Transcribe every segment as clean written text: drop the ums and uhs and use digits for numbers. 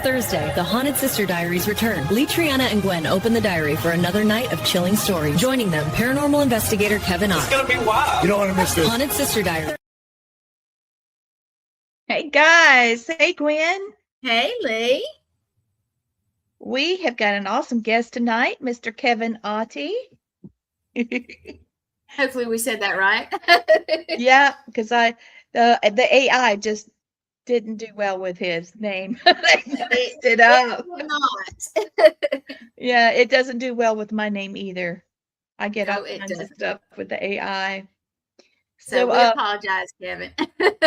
Thursday, the Haunted Sister Diaries return. Leitreanna and Gwen open the diary for another night of chilling stories. Joining them, paranormal investigator Kevin Ott. It's going to be wild. You don't want to miss this. Haunted Sister Diary. Hey, guys. Hey, Gwen. Hey, Lee. We have got an awesome guest tonight, Mr. Kevin Otti. Hopefully we said that right. Yeah, because the AI just didn't do well with his name. They messed it up. Not. Yeah, it doesn't do well with my name either. I get all it kinds of doesn't. stuff with the AI. So we apologize, Kevin.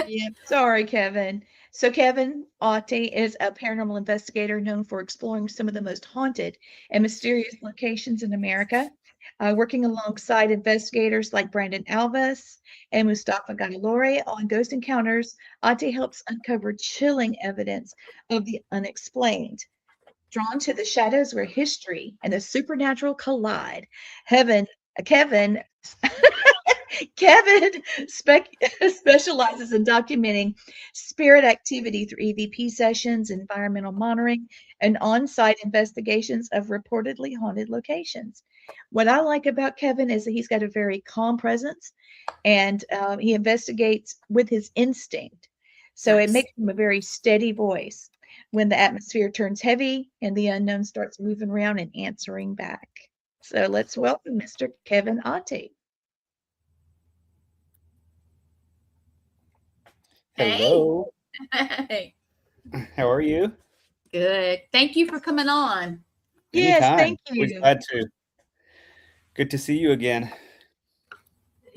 Yeah, sorry, Kevin. So Kevin Otti is a paranormal investigator known for exploring some of the most haunted and mysterious locations in America. Working alongside investigators like Brandon Alves and Mustafa Galilore on Ghost Encounters, Otti helps uncover chilling evidence of the unexplained. Drawn to the shadows where history and the supernatural collide, Kevin specializes in documenting spirit activity through EVP sessions, environmental monitoring, and on-site investigations of reportedly haunted locations. What I like about Kevin is that he's got a very calm presence, and he investigates with his instinct. So Nice. It makes him a very steady voice when the atmosphere turns heavy and the unknown starts moving around and answering back. So let's welcome Mr. Kevin Otti. Hello. Hey. How are you? Good. Thank you for coming on. Yes, Anytime. thank Always you. glad to. Good to see you again.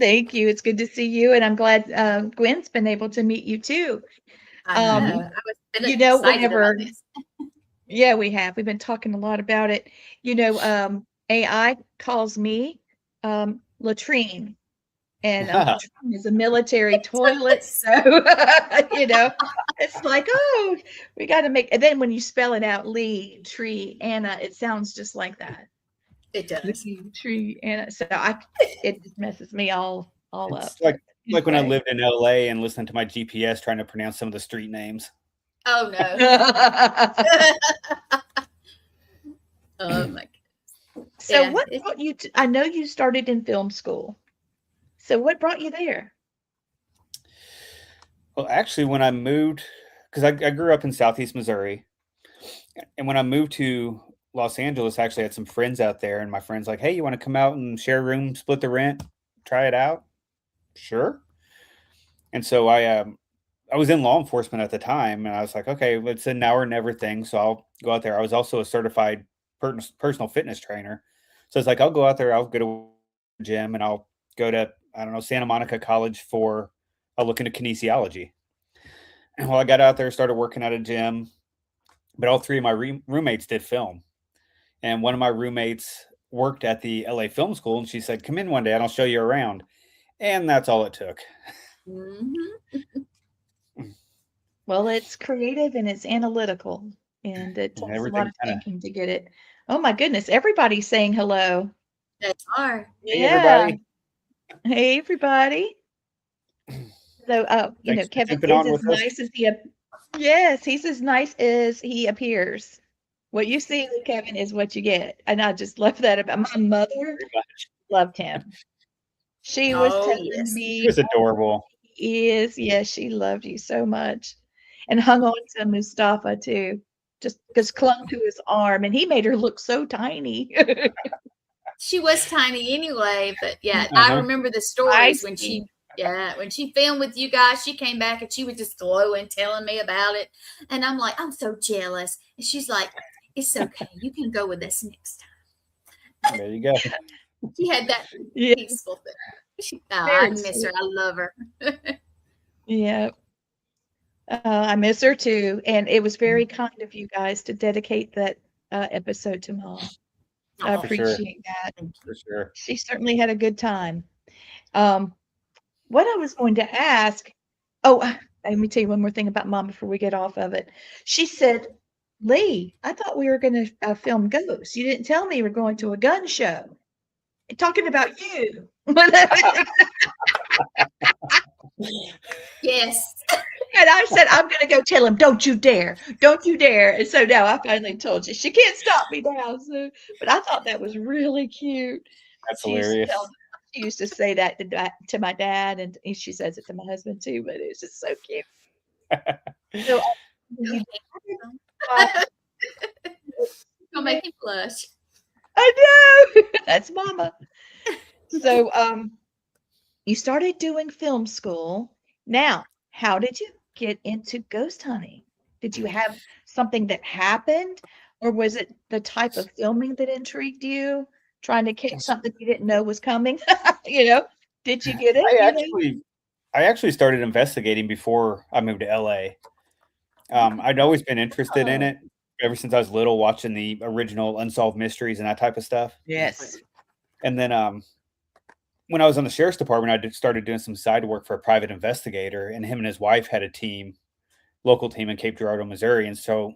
Thank you. It's good to see you, and I'm glad Gwen's been able to meet you too. I know. I was been You know, excited whenever about this. Yeah, we have. We've been talking a lot about it. You know, AI calls me latrine, and latrine is a military toilet. So, you know, it's like, oh, we got to make. And then when you spell it out, Lee, Tree, Anna, it sounds just like that. It does. Lee, Tree, Anna. So it just messes me all up. It's like when I lived in LA and listened to my GPS trying to pronounce some of the street names. Oh no. Oh my goodness. So Yeah, what brought you to, I know you started in film school. So what brought you there? Well, actually, when I moved, because I grew up in Southeast Missouri, and when I moved to Los Angeles, I actually had some friends out there, and my friends like, hey, you want to come out and share a room, split the rent, try it out? Sure. And so I was in law enforcement at the time, and I was like, okay, it's a now or never thing, so I'll go out there. I was also a certified personal fitness trainer. So it's like, I'll go out there, I'll go to a gym, and I'll go to, I don't know, Santa Monica College for a look into kinesiology. And while I got out there, started working at a gym, but all three of my roommates did film. And one of my roommates worked at the LA Film School, and she said, come in one day and I'll show you around. And that's all it took. Mm-hmm. Well, it's creative and it's analytical, and it takes a lot of thinking to get it. Oh my goodness, everybody's saying hello. They are. Hey, everybody. Hey, everybody. So, you know, Kevin is as nice as he's as nice as he appears. What you see with Kevin is what you get. And I just love that about my mother. Loved him. She was telling me. He was adorable. He is. Yes, she loved you so much. And hung on to Mustafa too. Just clung to his arm, and he made her look so tiny. She was tiny anyway, but yeah, I remember the stories when she filmed with you guys. She came back and she was just glowing, telling me about it, and I'm like, I'm so jealous. And she's like, it's okay, you can go with us next time. There you go. She had that peaceful thing. I miss her. I love her. Yeah. I miss her too, and it was very kind of you guys to dedicate that episode to Mom. I appreciate that. For sure. She certainly had a good time. What I was going to ask, let me tell you one more thing about Mom before we get off of it. She said, Lee, I thought we were going to film ghosts. You didn't tell me you were going to a gun show. Talking about you. Yes. And I said, I'm going to go tell him, don't you dare. Don't you dare. And so now I finally told you. She can't stop me now. So, but I thought that was really cute. That's She used to hilarious. she used to say that to my dad, and she says it to my husband too, but it's just so cute. So Gonna make him blush. I know. That's mama. So you started doing film school. Now, how did you get into ghost hunting? Did you have something that happened, or was it the type of filming that intrigued you? Trying to catch something you didn't know was coming? Did you get it? I actually started investigating before I moved to LA. I'd always been interested in it ever since I was little, watching the original Unsolved Mysteries and that type of stuff. Yes. And then when I was on the sheriff's department, I started doing some side work for a private investigator, and him and his wife had a local team in Cape Girardeau, Missouri. And so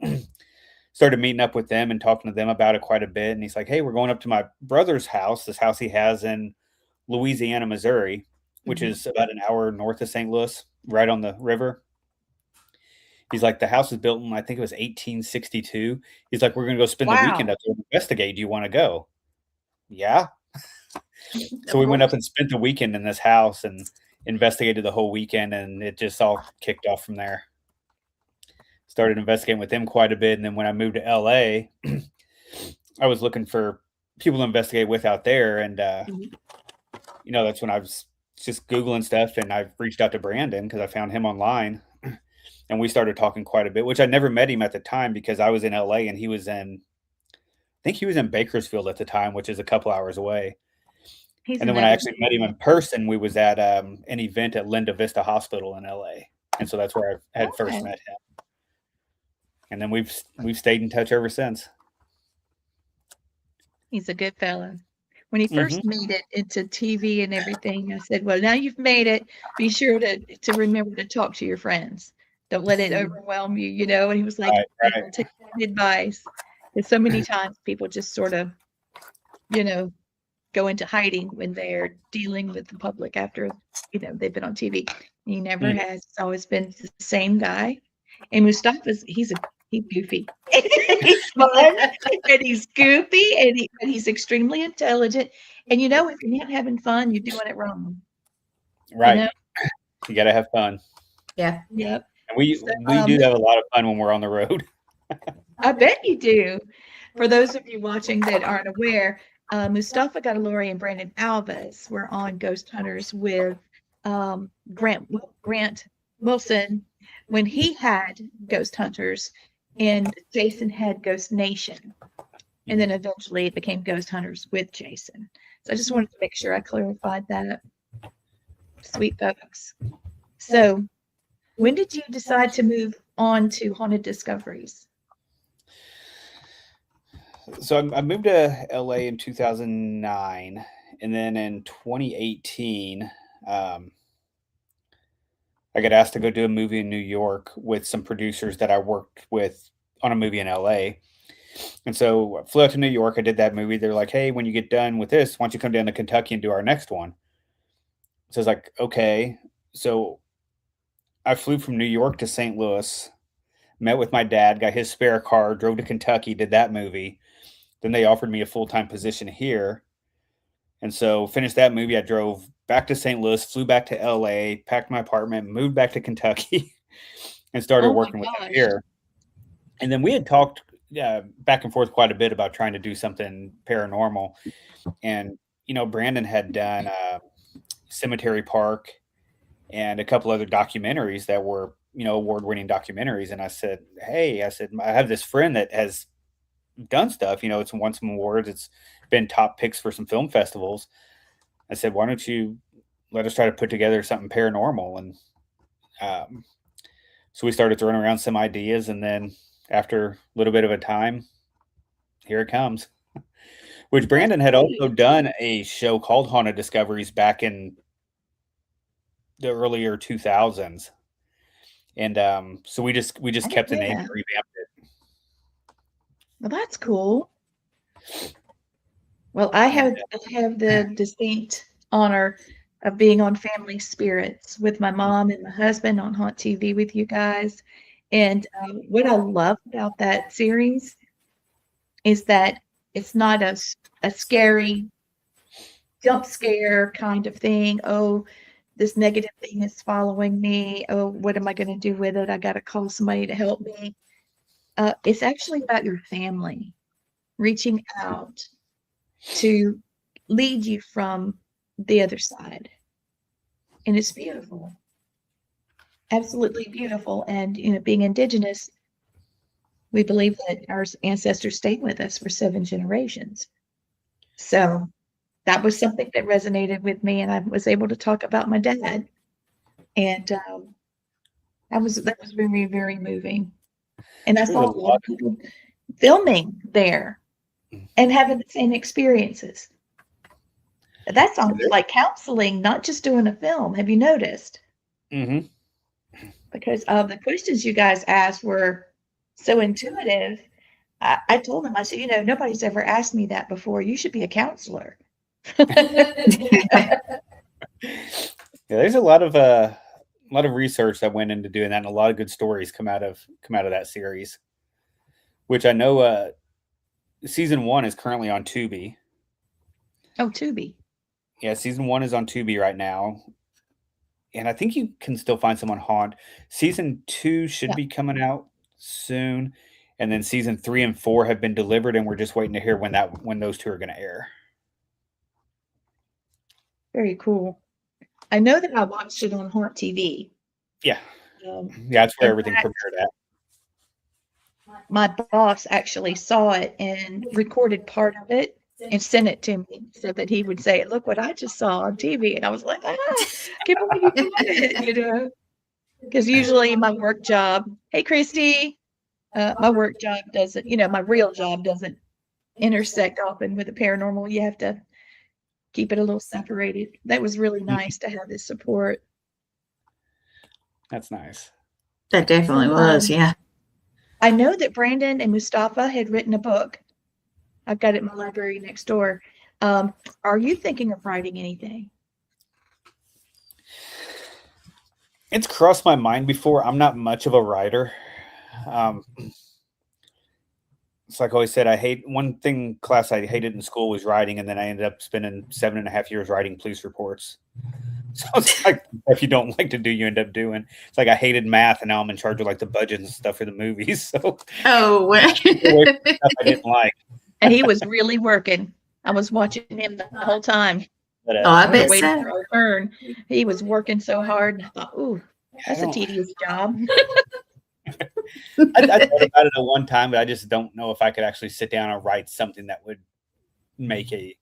started meeting up with them and talking to them about it quite a bit. And he's like, hey, we're going up to my brother's house, this house he has in Louisiana, Missouri, which is about an hour north of St. Louis, right on the river. He's like, the house was built in, I think it was 1862. He's like, we're going to go spend the weekend up there and investigate. Do you want to go? Yeah. So we went up and spent the weekend in this house and investigated the whole weekend, and it just all kicked off from there. Started investigating with them quite a bit. And then when I moved to LA, I was looking for people to investigate with out there. And, that's when I was just Googling stuff, and I reached out to Brandon because I found him online. And we started talking quite a bit, which I never met him at the time because I was in LA and he was I think he was in Bakersfield at the time, which is a couple hours away. And then when I actually met him in person, we was at an event at Linda Vista Hospital in LA. And so that's where I had first met him. And then we've stayed in touch ever since. He's a good fellow. When he first made it into TV and everything, I said, well, now you've made it. Be sure to remember to talk to your friends. Don't let it overwhelm you, And he was like, right. Take that advice. Because so many times people just sort of, go into hiding when they're dealing with the public after, they've been on TV. He never has. It's always been the same guy. And Mustafa's, he's goofy. He's fun and he's goofy and he's extremely intelligent. And if you're not having fun, you're doing it wrong. Right. You got to have fun. Yeah. Yep. And we do have a lot of fun when we're on the road. I bet you do. For those of you watching that aren't aware, Mustafa Gadalori and Brandon Alves were on Ghost Hunters with Grant Wilson when he had Ghost Hunters, and Jason had Ghost Nation. And then eventually it became Ghost Hunters with Jason. So I just wanted to make sure I clarified that. Sweet folks. So when did you decide to move on to Haunted Discoveries? So I moved to LA in 2009, and then in 2018, I got asked to go do a movie in New York with some producers that I worked with on a movie in LA. And so I flew out to New York. I did that movie. They're like, hey, when you get done with this, why don't you come down to Kentucky and do our next one? So I was like, okay. So I flew from New York to St. Louis, met with my dad, got his spare car, drove to Kentucky, did that movie. Then they offered me a full-time position here. And so finished that movie. I drove back to St. Louis, flew back to LA, packed my apartment, moved back to Kentucky, and started working with them here. And then we had talked back and forth quite a bit about trying to do something paranormal. And, Brandon had done Cemetery Park and a couple other documentaries that were, award-winning documentaries. And I said, hey, I have this friend that has done stuff, it's won some awards. It's been top picks for some film festivals. I said, why don't you let us try to put together something paranormal? And so we started throwing around some ideas. And then after a little bit of a time, here it comes. Which Brandon had also done a show called Haunted Discoveries back in the earlier 2000s. And so we just kept the name and revamped it. Well, that's cool. Well, I have the distinct honor of being on Family Spirits with my mom and my husband on Haunt TV with you guys. And what I love about that series is that it's not a scary jump scare kind of thing. Oh, this negative thing is following me. Oh, what am I going to do with it? I got to call somebody to help me. It's actually about your family reaching out to lead you from the other side. And it's beautiful. Absolutely beautiful. And, being Indigenous, we believe that our ancestors stayed with us for 7 generations. So that was something that resonated with me, and I was able to talk about my dad. And that was very, very moving. And I saw a lot of people filming there and having the same experiences. That sounds like counseling, not just doing a film. Have you noticed? Mm-hmm. Because the questions you guys asked were so intuitive. I told them, I said, nobody's ever asked me that before. You should be a counselor. Yeah, there's a lot of research that went into doing that, and a lot of good stories come out of that series. Which I know, season 1 is currently on Tubi. Oh, Tubi. Yeah, season 1 is on Tubi right now, and I think you can still find some on Haunt. Season 2 should be coming out soon, and then season 3 and 4 have been delivered, and we're just waiting to hear when those 2 are going to air. Very cool. I know that I watched it on Haunt TV. Yeah, that's where everything premiered at. My boss actually saw it and recorded part of it and sent it to me so that he would say, look what I just saw on TV. And I was like, can't believe you did it, because usually my work job, hey, Christy, my work job doesn't, my real job doesn't intersect often with the paranormal. You have to keep it a little separated. That was really nice to have this support. That's nice. That definitely was, yeah. I know that Brandon and Mustafa had written a book. I've got it in my library next door. Are you thinking of writing anything? It's crossed my mind before. I'm not much of a writer. It's like I always said, one class I hated in school was writing, and then I ended up spending 7.5 years writing police reports. So it's like, if you don't like to do, you end up doing. It's like I hated math, and now I'm in charge of like the budget and stuff for the movies. So stuff I didn't like. And he was really working. I was watching him the whole time. But, I bet waiting so. for our turn. He was working so hard. I thought, ooh, that's a tedious job. I thought about it at one time, but I just don't know if I could actually sit down and write something that would make a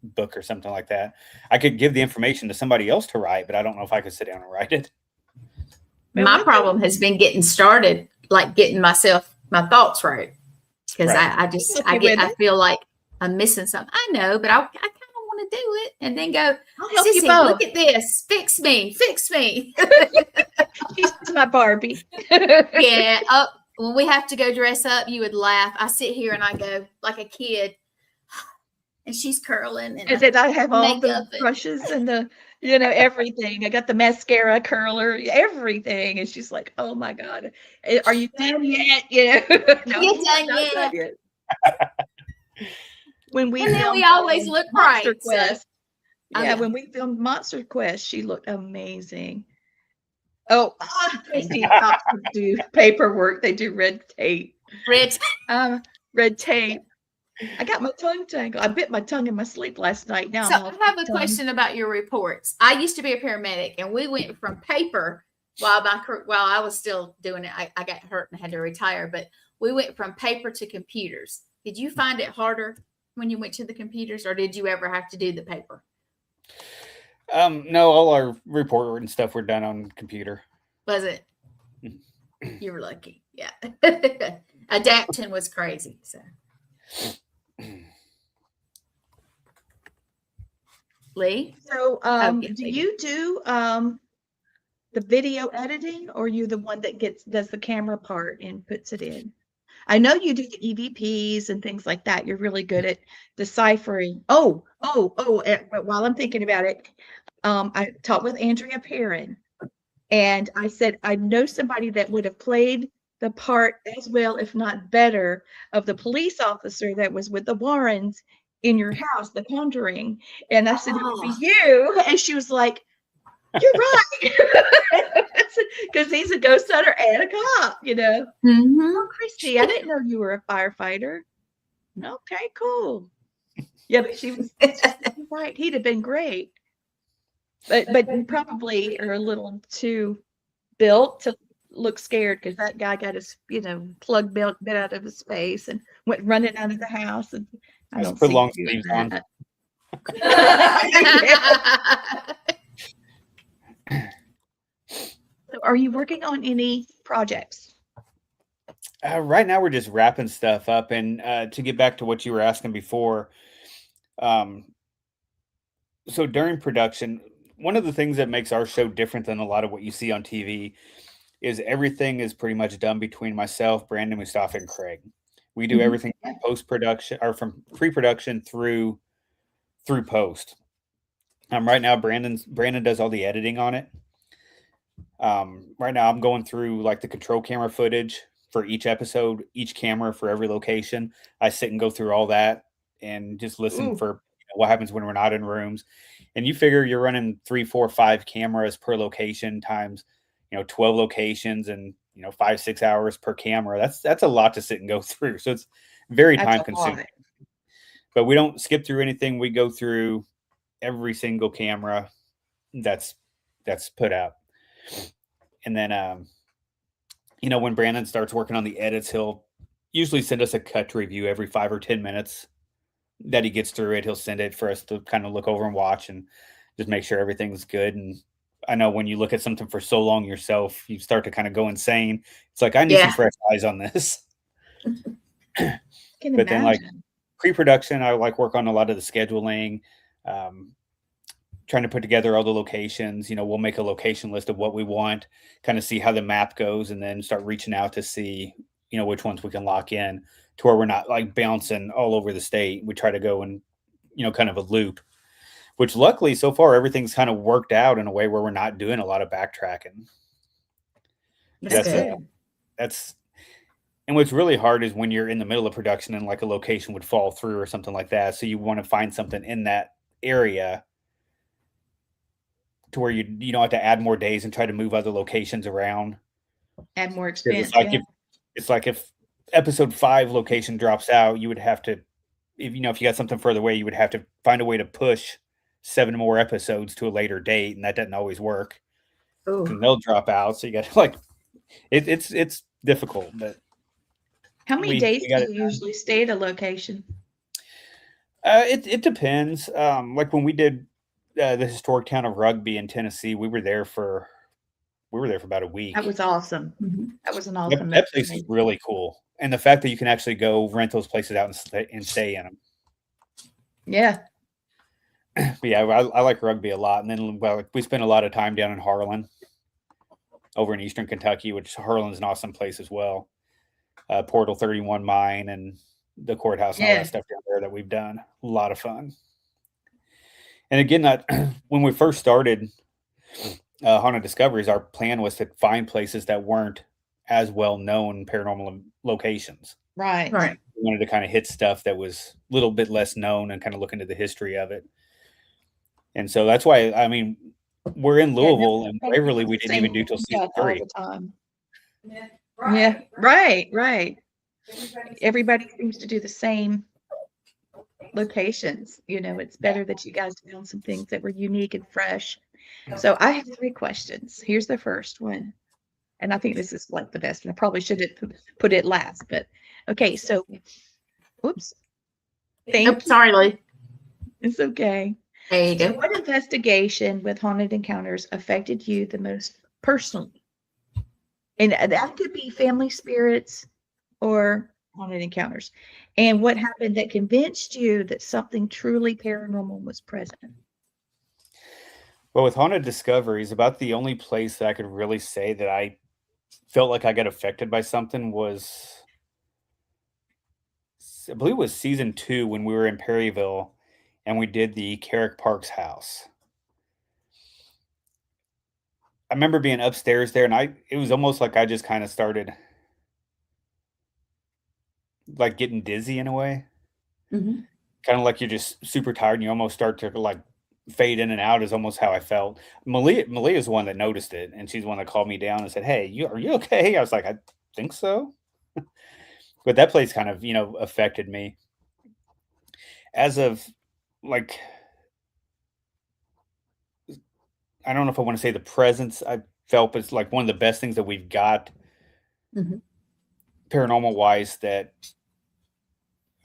book or something like that. I could give the information to somebody else to write, but I don't know if I could sit down and write it. My problem has been getting started, like getting my thoughts right. Because I feel like I'm missing something. I know, but I kind of want to do it and then go, Sissy, look at this. Fix me. She's my Barbie. Yeah. When we have to go dress up, you would laugh. I sit here and I go like a kid, and she's curling. And I have all the brushes and the, everything. I got the mascara curler, everything. And she's like, oh my God, are you done yet? No, you done yet? When we always look right. Monster Quest. Yeah, when we filmed Monster Quest, she looked amazing. Oh, Christy helps them do paperwork. They do red tape. Red tape. I got my tongue tangled. I bit my tongue in my sleep last night. Now, so I have a question about your reports. I used to be a paramedic, and we went from paper while I was still doing it. I got hurt and had to retire, but we went from paper to computers. Did you find it harder when you went to the computers, or did you ever have to do the paper? No, all our report and stuff were done on computer. Was it? You were lucky. Yeah. Adapting was crazy. So. Lee? So do you do the video editing, or are you the one that does the camera part and puts it in? I know you do the EVPs and things like that. You're really good at deciphering. While I'm thinking about it, I talked with Andrea Perrin, and I said, I know somebody that would have played the part as well, if not better, of the police officer that was with the Warrens in your house, The Conjuring. And I said, it would be you. And she was like, you're right. Because he's a ghost hunter and a cop, Oh, Christy, I didn't know you were a firefighter. Okay, cool. Yeah, but she was right. He'd have been great. But you probably are a little too built to look scared, because that guy got his, plug bit out of his face and went running out of the house. And I don't put see long you sleeves doing on. that. So are you working on any projects? Right now, we're just wrapping stuff up. And to get back to what you were asking before, so during production, one of the things that makes our show different than a lot of what you see on TV is everything is pretty much done between myself, Brandon, Mustafa, and Craig. We do everything from post-production, or from pre-production through post. Right now, Brandon does all the editing on it. Right now, I'm going through like the control camera footage for each episode, each camera for every location. I sit and go through all that and just listen for what happens when we're not in rooms. And you figure you're running 3, 4, 5 cameras per location times, 12 locations and 5, 6 hours per camera. That's a lot to sit and go through. So it's very time consuming. But we don't skip through anything. We go through every single camera that's put out. And then when Brandon starts working on the edits, he'll usually send us a cut to review every 5 or 10 minutes that he gets through it. He'll send it for us to kind of look over and watch and just make sure everything's good. And I know when you look at something for so long yourself, you start to kind of go insane. It's like, I need some fresh eyes on this. But then like pre-production, I like work on a lot of the scheduling, trying to put together all the locations. We'll make a location list of what we want, kind of see how the map goes, and then start reaching out to see, which ones we can lock in to where we're not like bouncing all over the state. We try to go in, kind of a loop, which luckily so far everything's kind of worked out in a way where we're not doing a lot of backtracking. That's and what's really hard is when you're in the middle of production and like a location would fall through or something like that. So you want to find something in that area to where you don't have to add more days and try to move other locations around. Add more expense. It's like if episode 5 location drops out, you would have to, if you got something further away, you would have to find a way to push 7 more episodes to a later date, and that doesn't always work. And they'll drop out, so you got to like it's difficult. But how many days do you usually stay at a location? It depends. Like when we did the historic town of Rugby in Tennessee, we were there for about a week. That was awesome. That was an awesome. That place is really cool, and the fact that you can actually go rent those places out and stay in them. Yeah. But yeah, I like Rugby a lot. And then we spent a lot of time down in Harlan, over in Eastern Kentucky, which Harlan's an awesome place as well. Portal 31 mine and the courthouse and all that stuff down there that we've done. A lot of fun. And again, when we first started Haunted Discoveries, our plan was to find places that weren't as well known paranormal locations. Right. We wanted to kind of hit stuff that was a little bit less known and kind of look into the history of it. And so that's why, we're in Louisville and Waverly. We didn't even do till season 3. Yeah. Right. Everybody seems to do the same locations. It's better that you guys found some things that were unique and fresh. So I have 3 questions. Here's the first one. And I think this is like the best one. I probably should have put it last, but okay. So, oops. Sorry, Lee. It's okay. There you go. So what investigation with haunted encounters affected you the most personally? And that could be family spirits or haunted encounters. And what happened that convinced you that something truly paranormal was present? Well, with Haunted Discoveries, about the only place that I could really say that I felt like I got affected by something was I believe it was season 2 when we were in Perryville and we did the Carrick Parks house. I remember being upstairs there, and it was almost like I just kind of started like getting dizzy in a way. Mhm. Kind of like you're just super tired and you almost start to like fade in and out is almost how I felt. Malia's the one that noticed it, and she's the one that called me down and said, "Hey, are you okay?" I was like, "I think so." But that place kind of, affected me. As of like, I don't know if I want to say the presence I felt, but it's like one of the best things that we've got Mhm. paranormal wise that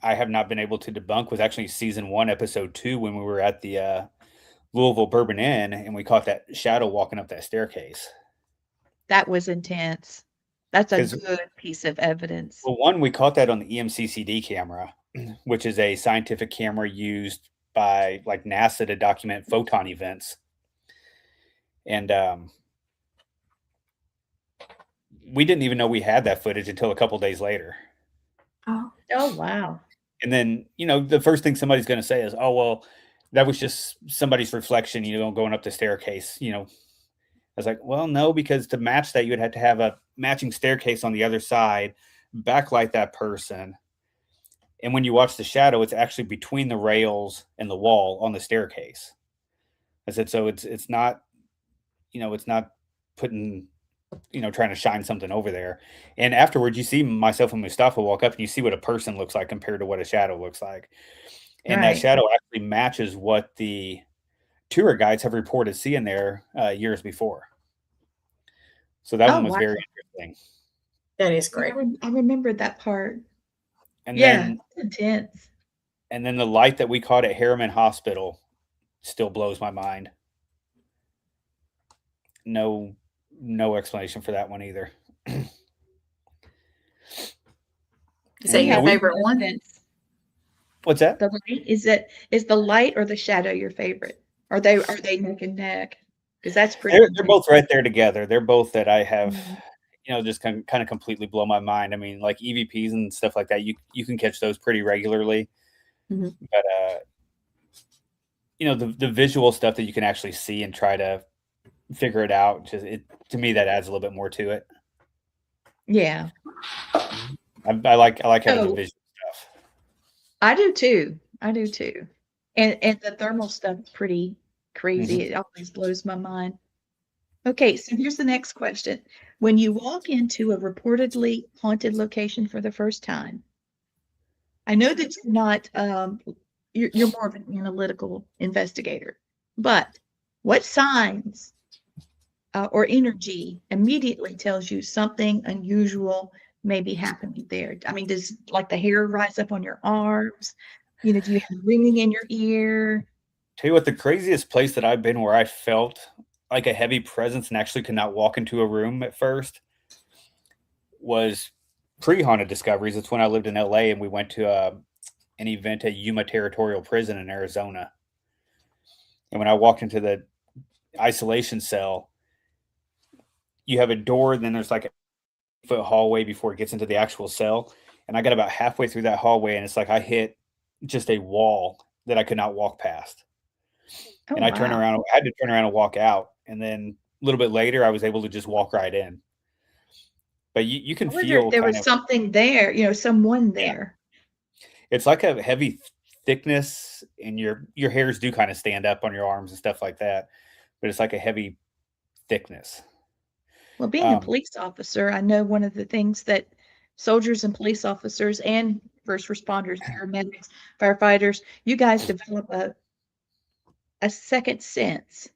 I have not been able to debunk was actually season 1, episode 2, when we were at the Louisville Bourbon Inn and we caught that shadow walking up that staircase. That was intense. That's a 'Cause good piece of evidence. Well, one, we caught that on the EMCCD camera, which is a scientific camera used by like NASA to document photon events. And we didn't even know we had that footage until a couple days later. Oh. Oh, wow. And then, the first thing somebody's going to say is, "Oh, well, that was just somebody's reflection, going up the staircase." I was like, "Well, no, because to match that, you would have to have a matching staircase on the other side, backlight that person. And when you watch the shadow, it's actually between the rails and the wall on the staircase." I said, "So it's not, it's not putting, trying to shine something over there." And afterwards, you see myself and Mustafa walk up and you see what a person looks like compared to what a shadow looks like. And that Right. shadow actually matches what the tour guides have reported seeing there years before. So that Oh, one was wow. very interesting. That is Yeah, great. I remember that part. And Yeah, then intense. and then the light that we caught at Harriman Hospital still blows my mind. No explanation for that one either. Is that We your have favorite one? evidence. What's that? The light, is the light or the shadow your favorite? Are they neck and neck? Because that's pretty They're intense. both right there together. They're both that I have, Mhm. just kind of completely blow my mind. I mean, like EVPs and stuff like that, you can catch those pretty regularly. Mhm. But the visual stuff that you can actually see and try to figure it out, to me that adds a little bit more to it. Yeah. I like having the So visual stuff. I do too. I do too. And the thermal stuff is pretty crazy. It always blows my mind. Okay, so here's the next question. When you walk into a reportedly haunted location for the first time, I know that you're not you're more of an analytical investigator, but what signs or energy immediately tells you something unusual may be happening there? I mean, does like the hair rise up on your arms? Do you have ringing in your ear? Tell you what, the craziest place that I've been where I felt like a heavy presence and actually could not walk into a room at first was pre-haunted discoveries. It's when I lived in LA and we went to an event at Yuma Territorial Prison in Arizona. And when I walked into the isolation cell, you have a door, then there's like a foot hallway before it gets into the actual cell. And I got about halfway through that hallway and it's like I hit just a wall that I could not walk past. Oh, And I turned wow. around, I had to turn around and walk out. And then a little bit later, I was able to just walk right in. But you can I wonder if feel there kind was of, something there, someone there. it's like a heavy thickness, and your hairs do kind of stand up on your arms and stuff like that. But it's like a heavy thickness. Well, being a police officer, I know one of the things that soldiers and police officers and first responders, paramedics, firefighters, you guys develop a second sense,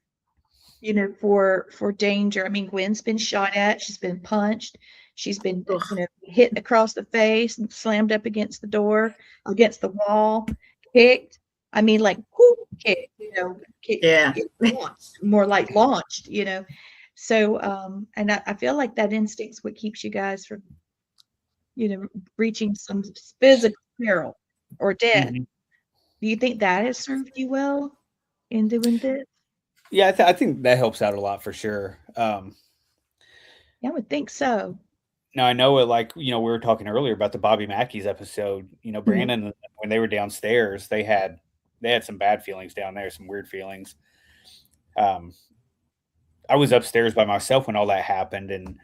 for danger. I mean, Gwen's been shot at, she's been punched, she's been, Ugh. hit across the face and slammed up against the door, against the wall, kicked. I mean, like, whoop, kicked, kicked, Yeah. launched, more like launched. So, and I feel like that instinct's what keeps you guys from, reaching some physical peril or death. Mhm. Do you think that has served you well in doing this? Yeah, I think that helps out a lot for sure. Yeah, I would think so. Now I know it, like, we were talking earlier about the Bobby Mackey's episode. Brandon, when they were downstairs, they had some bad feelings down there, some weird feelings. I was upstairs by myself when all that happened, and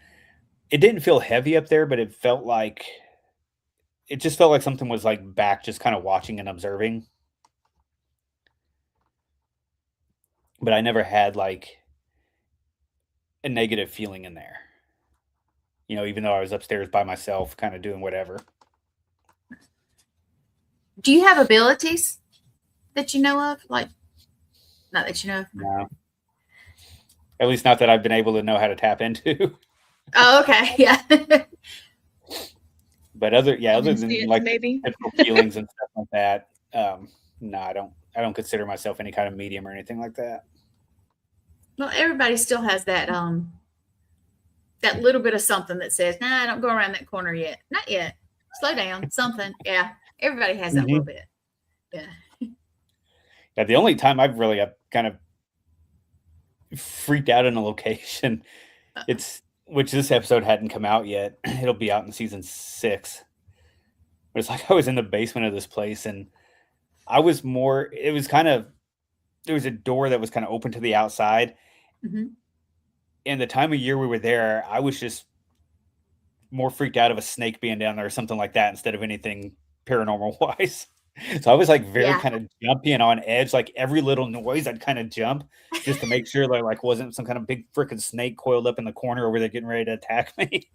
it didn't feel heavy up there, but it just felt like something was like back, just kind of watching and observing. But I never had like a negative feeling in there. Even though I was upstairs by myself, kind of doing whatever. Do you have abilities that you know of? Like, not that you know of? No. At least not that I've been able to know how to tap into. Oh, okay. Yeah. But other than like maybe typical feelings and stuff like that, no, I don't consider myself any kind of medium or anything like that. Well, everybody still has that that little bit of something that says, "Nah, don't go around that corner yet. Not yet. Slow down." Something. Yeah. Everybody has that little bit. Yeah. Yeah. The only time I've really kind of freaked out in a location, which this episode hadn't come out yet. It'll be out in season 6. But it's like I was in the basement of this place, and there was a door that was kind of open to the outside. Mm-hmm. And the time of year we were there, I was just more freaked out of a snake being down there or something like that instead of anything paranormal wise. So I was like very kind of jumpy and on edge. Like every little noise, I'd kind of jump just to make sure there like wasn't some kind of big freaking snake coiled up in the corner over there getting ready to attack me.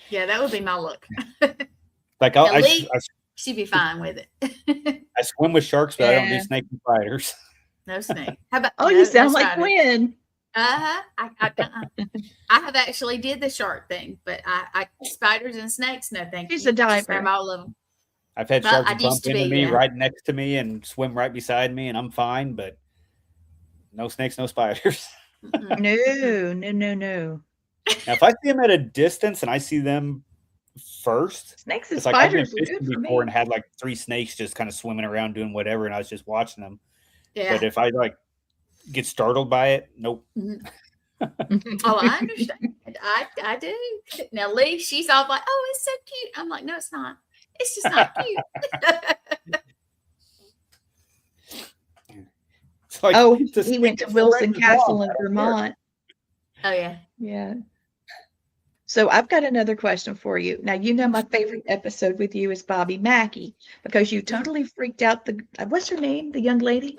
Yeah, that would be my look. Like she'd be fine with it. I swim with sharks, but I don't do snake and spiders. No snake. How about? You sound like Gwen. I have actually did the shark thing, but I spiders and snakes, no thank you. She's a diver. All of them. I've had sharks bump into me right next to me and swim right beside me, and I'm fine, but no snakes, no spiders. No. Now, if I see them at a distance and I see them first, snakes and it's like I've been spiders are fishing good for before me. And had like 3 snakes just kind of swimming around doing whatever, and I was just watching them. Yeah. But if I like get startled by it, nope. Oh, I understand. I do. Now Lee, she's all like, "Oh, it's so cute." I'm like, "No, it's not. It's just not cute." Like, he went to Wilson Castle in Vermont. Oh yeah. Yeah. So I've got another question for you. Now, my favorite episode with you is Bobby Mackey, because you totally freaked out what's her name? The young lady?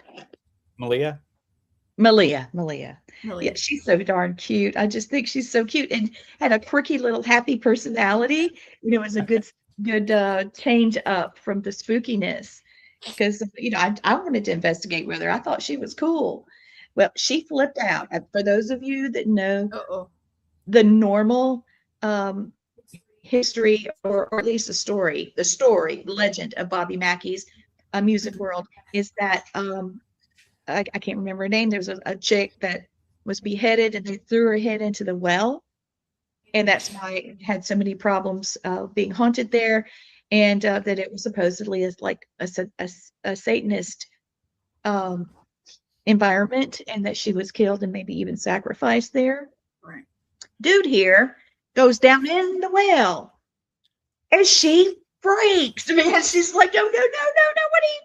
Malia. Yeah, she's so darn cute. I just think she's so cute and had a quirky little happy personality. It was a good change up from the spookiness, because I wanted to investigate with her. I thought she was cool. Well, she flipped out. For those of you that know the normal history, or at least the legend of Bobby Mackey's music world, is that I can't remember her name. There was a chick that was beheaded, and they threw her head into the well, and that's why it had so many problems being haunted there, and that it was supposedly as like a Satanist environment, and that she was killed and maybe even sacrificed there. Right. Dude here goes down in the well, and she freaks, man. She's like, no, what are you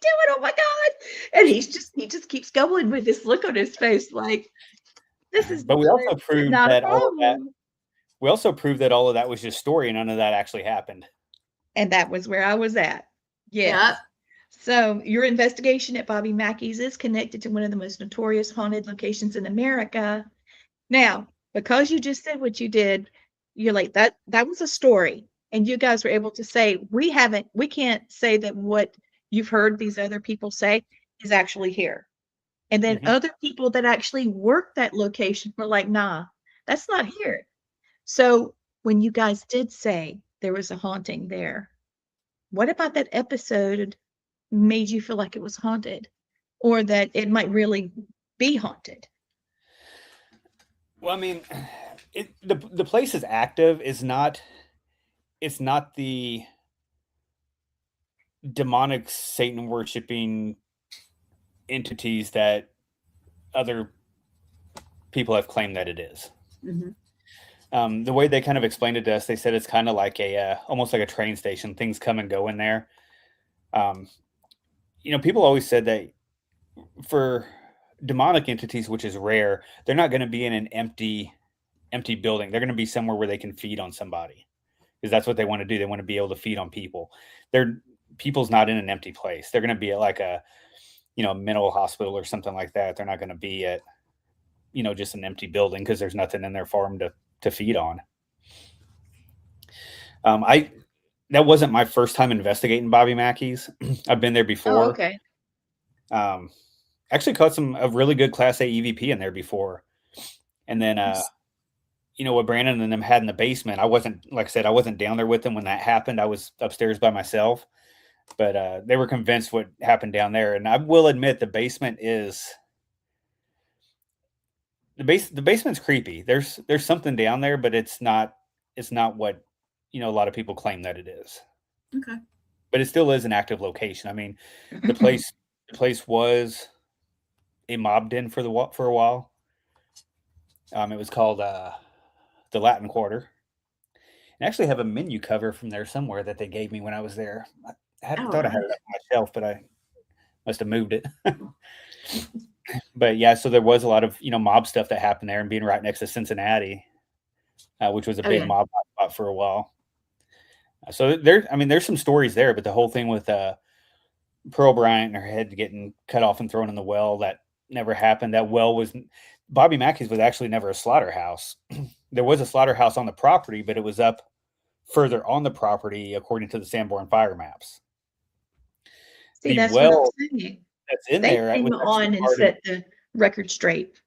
doing? Oh my God. And he just keeps going with this look on his face like, this is. But we also proved that all of that was just story, and none of that actually happened. And that was where I was at. Yeah. Yep. So your investigation at Bobby Mackey's is connected to one of the most notorious haunted locations in America. Now, because you just said what you did, you're like, that was a story. And you guys were able to say, we can't say that what you've heard these other people say is actually here. And then other people that actually work that location were like, nah, that's not here. So when you guys did say there was a haunting there, what about that episode made you feel like it was haunted, or that it might really be haunted? Well, I mean, the place is active. It's not the demonic Satan worshiping entities that other people have claimed that it is. The way they kind of explained it to us, they said it's kind of like almost like a train station. Things come and go in there. People always said that for demonic entities, which is rare, they're not going to be in an empty building. They're going to be somewhere where they can feed on somebody, because that's what they want to do. They want to be able to feed on people. People's not in an empty place. They're going to be at like a mental hospital or something like that. They're not going to be at just an empty building, because there's nothing in there for them to feed on. That wasn't my first time investigating Bobby Mackey's. I've been there before. Oh, okay. Actually caught a really good Class A EVP in there before. And then, what Brandon and them had in the basement, I wasn't down there with them when that happened. I was upstairs by myself, but they were convinced what happened down there. And I will admit the basement's creepy. There's something down there, but it's not what, a lot of people claim that it is. Okay. But it still is an active location. I mean, the place was a mob den for a while. It was called the Latin Quarter. I actually have a menu cover from there somewhere that they gave me when I was there. I thought I had it up on my shelf, but I must have moved it. But yeah, so there was a lot of mob stuff that happened there, and being right next to Cincinnati, which was a big mob spot for a while. So there's some stories there, but the whole thing with Pearl Bryant and her head getting cut off and thrown in the well, that never happened. That well Bobby Mackey's was actually never a slaughterhouse. There was a slaughterhouse on the property, but it was up further on the property, according to the Sanborn fire maps. See, that's what I'm saying. That's in they there. Came on and set the record straight.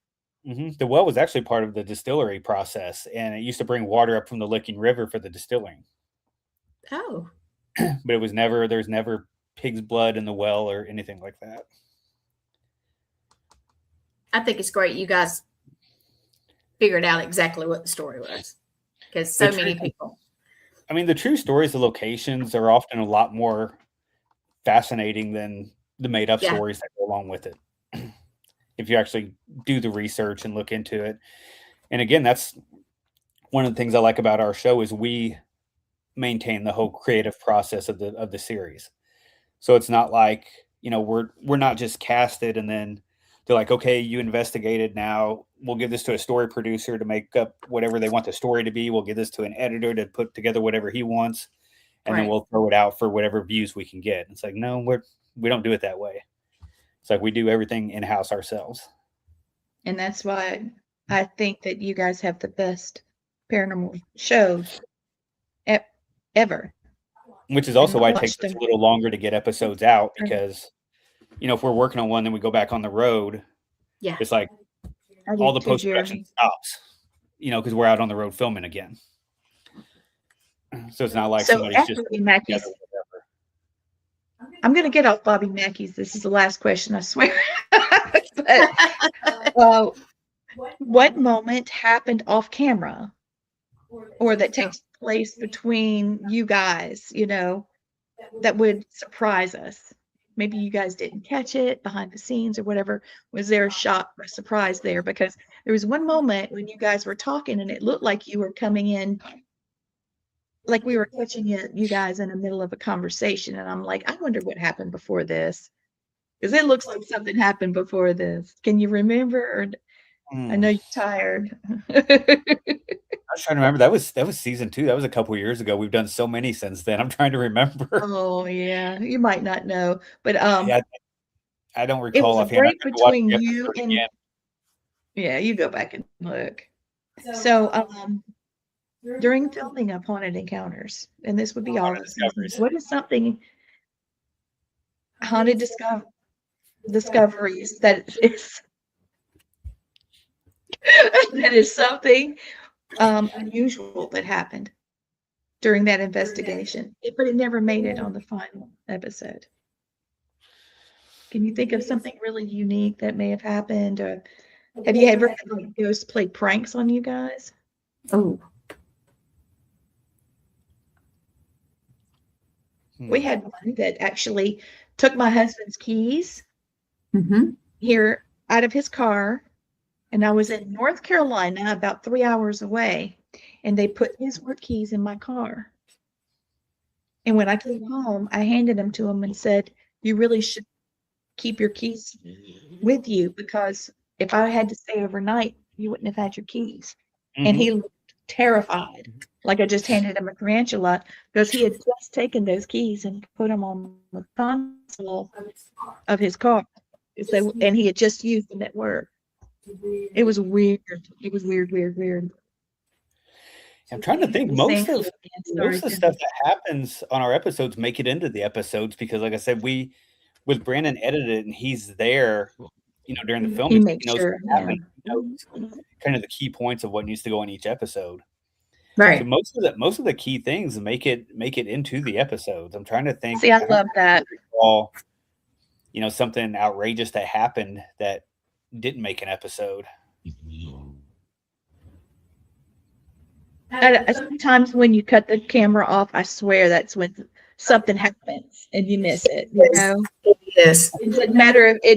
Mm-hmm. The well was actually part of the distillery process, and it used to bring water up from the Licking River for the distilling. Oh. But there's never pig's blood in the well or anything like that. I think it's great you guys figured out exactly what the story was, because so many people. I mean, the true stories, the locations are often a lot more fascinating than the made-up stories that go along with it. If you actually do the research and look into it. And again, that's one of the things I like about our show, is we maintain the whole creative process of the series. So it's not like, we're not just casted and then they're like, okay, you investigated, now we'll give this to a story producer to make up whatever they want the story to be. We'll give this to an editor to put together whatever he wants. And then we'll throw it out for whatever views we can get. It's like, no, we don't do it that way. It's like we do everything in-house ourselves. And that's why I think that you guys have the best paranormal show ever. Which is also why it takes us a little longer to get episodes out, because, if we're working on one, then we go back on the road. Yeah. It's like all the post-production stops, because we're out on the road filming again. So it's not like somebody's just... Mackey's, I'm going to get off Bobby Mackey's. This is the last question, I swear. But, what moment happened off camera, or that takes place between you guys, that would surprise us? Maybe you guys didn't catch it behind the scenes or whatever. Was there a shock or a surprise there? Because there was one moment when you guys were talking and it looked like you were coming in, like we were catching you guys in the middle of a conversation. And I'm like, I wonder what happened before this. Because it looks like something happened before this. Can you remember? Or I know you're tired. I was trying to remember. That was season 2. That was a couple years ago. We've done so many since then. I'm trying to remember. Oh yeah, you might not know, but yeah, I don't recall. It was a break between you and you go back and look. So during filming of Haunted Encounters, and this would be all the seasons, what is something haunted discoveries that is something unusual that happened during that investigation, but it never made it on the final episode? Can you think of something really unique that may have happened, or have you ever had ghosts play pranks on you guys? Oh, we had one that actually took my husband's keys here out of his car, and I was in North Carolina, about 3 hours away, and they put his work keys in my car. And when I came home, I handed them to him and said, you really should keep your keys with you, because if I had to stay overnight, you wouldn't have had your keys. And he looked terrified, like I just handed him a tarantula, because he had just taken those keys and put them on the console of his car. So, and he had just used them at work. It was weird. It was weird. I'm trying to think. Most of the stuff that happens on our episodes make it into the episodes because, like I said, with Brandon edited it and he's there, during the filming. He knows sure, what knows kind of the key points of what needs to go in each episode. Right. So most of the key things make it into the episodes. I'm trying to think. See, I love that. Something outrageous that happened that didn't make an episode. Sometimes when you cut the camera off, I swear that's when something happens and you miss it. Yes. It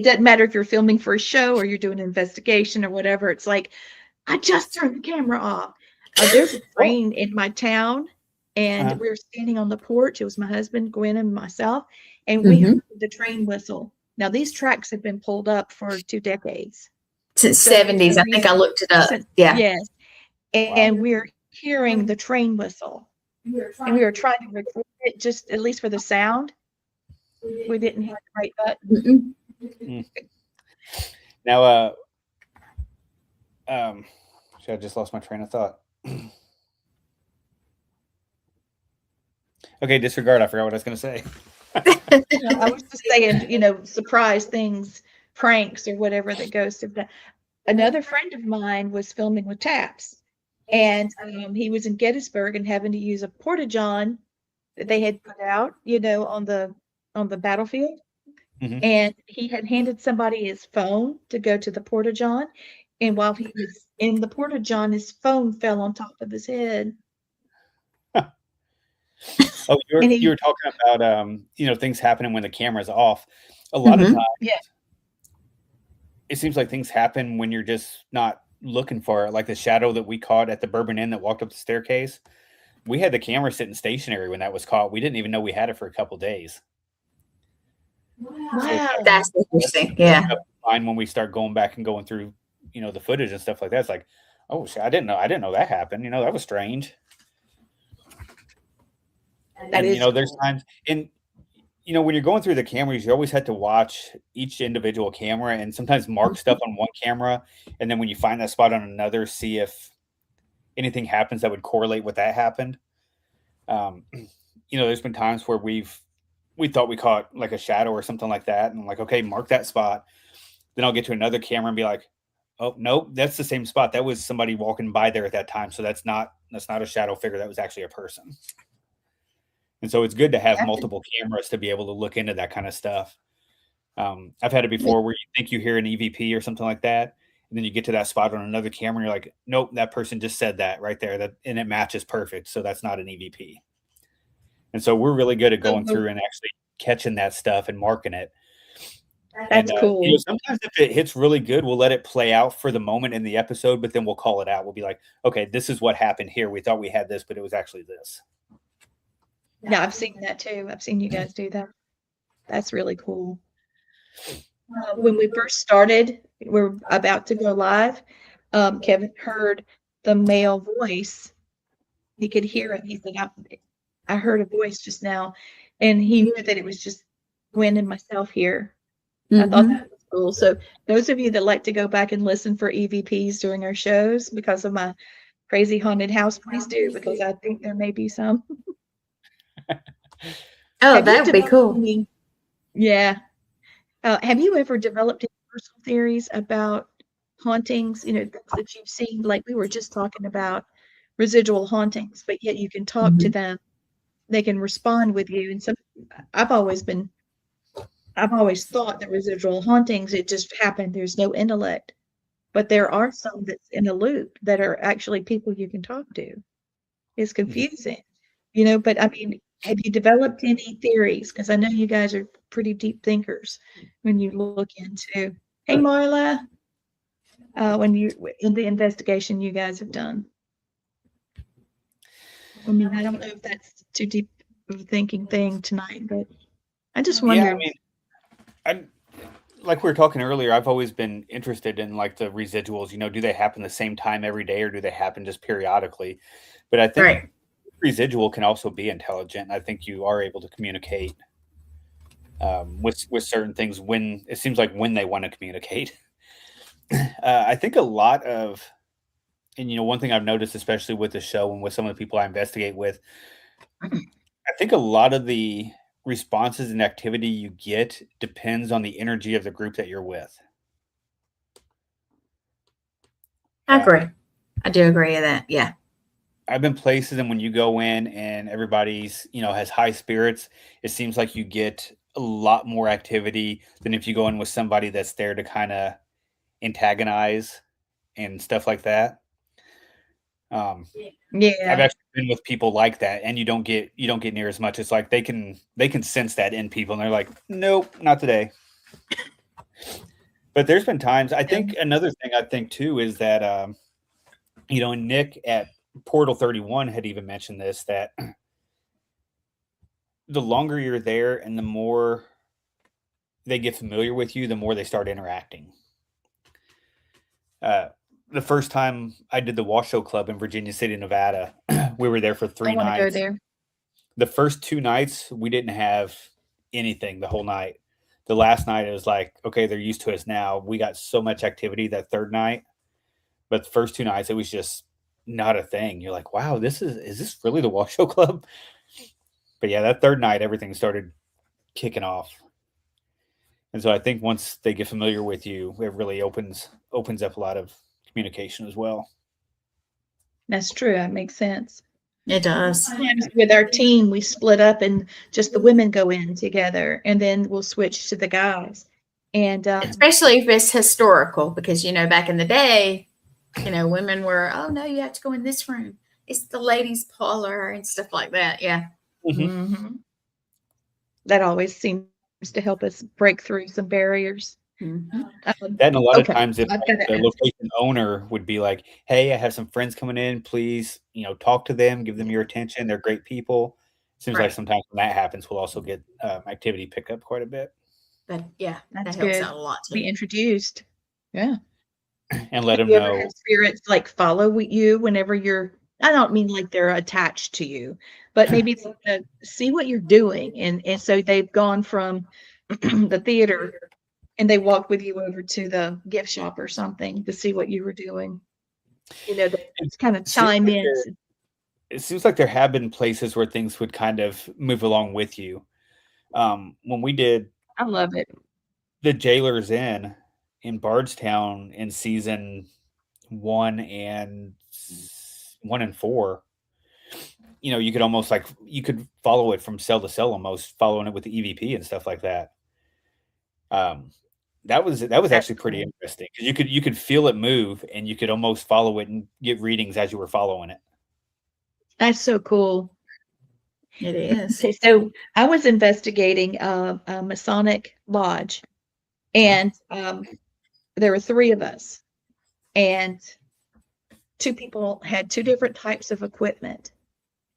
doesn't matter if you're filming for a show or you're doing an investigation or whatever. It's like, I just turned the camera off. There's a train in my town, and we were standing on the porch. It was my husband, Gwen, and myself, and we heard the train whistle. Now, these tracks have been pulled up for 2 decades. Since 70s. I think I looked it up. Yes. And we're hearing the train whistle. And we were trying to record it, just at least for the sound. We didn't hit the right button. Now, I just lost my train of thought. Okay, disregard. I forgot what I was going to say. I was just saying, surprise things, pranks or whatever that goes to that. Another friend of mine was filming with Taps, and he was in Gettysburg and having to use a porta-john that they had put out, on the battlefield. And he had handed somebody his phone to go to the porta-john, and while he was in the porta-john, his phone fell on top of his head. Oh, you were talking about things happening when the camera's off. A lot of times, it seems like things happen when you're just not looking for it. Like the shadow that we caught at the Bourbon Inn that walked up the staircase. We had the camera sitting stationary when that was caught. We didn't even know we had it for a couple days. Wow, so that's interesting. Yeah. Fine when we start going back and going through, the footage and stuff like that. It's like, oh shit, I didn't know that happened. That was strange. There's times when you're going through the cameras, you always had to watch each individual camera and sometimes mark stuff on one camera. And then when you find that spot on another, see if anything happens that would correlate with that happened. There's been times where we thought we caught like a shadow or something like that. And I'm like, okay, mark that spot. Then I'll get to another camera and be like, oh, nope, that's the same spot. That was somebody walking by there at that time. So that's not a shadow figure. That was actually a person. And so it's good to have multiple cameras to be able to look into that kind of stuff. I've had it before where you think you hear an EVP or something like that. And then you get to that spot on another camera and you're like, nope, that person just said that right there. And it matches perfect. So that's not an EVP. And so we're really good at going through and actually catching that stuff and marking it. That's cool. Sometimes if it hits really good, we'll let it play out for the moment in the episode, but then we'll call it out. We'll be like, okay, this is what happened here. We thought we had this, but it was actually this. Yeah, I've seen that too. I've seen you guys do that. That's really cool. When we first started, we're about to go live. Kevin heard the male voice. He could hear it. He said, I heard a voice just now. And he knew that it was just Gwen and myself here. I thought that was cool. So those of you that like to go back and listen for EVPs during our shows because of my crazy haunted house, please do, because I think there may be some. Oh, that would be cool. Yeah. Have you ever developed any personal theories about hauntings, that you've seen? Like we were just talking about residual hauntings, but yet you can talk to them. They can respond with you. And I've always thought that residual hauntings, it just happened. There's no intellect. But there are some that's in a loop that are actually people you can talk to. It's confusing, but I mean, have you developed any theories? Because I know you guys are pretty deep thinkers when you look into, hey, Marla, when you in the investigation you guys have done. I mean, I don't know if that's too deep of a thinking thing tonight, but I just wonder. Yeah, I mean, like we were talking earlier, I've always been interested in like the residuals. Do they happen the same time every day, or do they happen just periodically? But I think residual can also be intelligent. I think you are able to communicate with certain things when it seems like when they want to communicate. I think a lot of, and one thing I've noticed, especially with the show and with some of the people I investigate with, I think a lot of the responses and activity you get depends on the energy of the group that you're with. I agree. I do agree with that. Yeah. I've been places, and when you go in and everybody's, has high spirits, it seems like you get a lot more activity than if you go in with somebody that's there to kind of antagonize and stuff like that. I've actually been with people like that, and you don't get near as much. It's like they can sense that in people, and they're like, nope, not today. But there's been times, I think another thing I think too is that Nick at Portal 31 had even mentioned this, that the longer you're there and the more they get familiar with you, the more they start interacting. The first time I did the Washoe Club in Virginia City, Nevada, we were there for 3 nights. Go there. The first 2 nights, we didn't have anything the whole night. The last night, it was like, okay, they're used to us now. We got so much activity that third night. But the first 2 nights, it was just not a thing. You're like, wow, is this really the Washoe Club? But yeah, that third night, everything started kicking off. And so I think once they get familiar with you, it really opens up a lot of communication as well. That's true. That makes sense. It does. Sometimes with our team, we split up and just the women go in together, and then we'll switch to the guys. And especially if it's historical, because back in the day, women were, oh no, you have to go in this room. It's the ladies' parlor and stuff like that. Yeah. Mm-hmm. That always seems to help us break through some barriers. Mm-hmm. That, and a lot of times, if the location owner would be like, hey, I have some friends coming in, please, talk to them, give them your attention. They're great people. Seems like sometimes when that happens, we'll also get activity pick up quite a bit. But yeah, that helps good. Out a lot too. Be introduced. Yeah. And let them know. Have spirits like follow you whenever you're, I don't mean like they're attached to you, but maybe see what you're doing. And so they've gone from the theater and they walked with you over to the gift shop or something to see what you were doing. It's kind of chime in. It seems like there have been places where things would kind of move along with you. When we did, I love it, the Jailers Inn in Bardstown in season 1 and 4, you could almost you could follow it from cell to cell, almost following it with the EVP and stuff like that. That was actually pretty interesting, because you could feel it move, and you could almost follow it and get readings as you were following it. That's so cool. It is. So I was investigating a Masonic lodge, and there were 3 of us, and 2 people had 2 different types of equipment,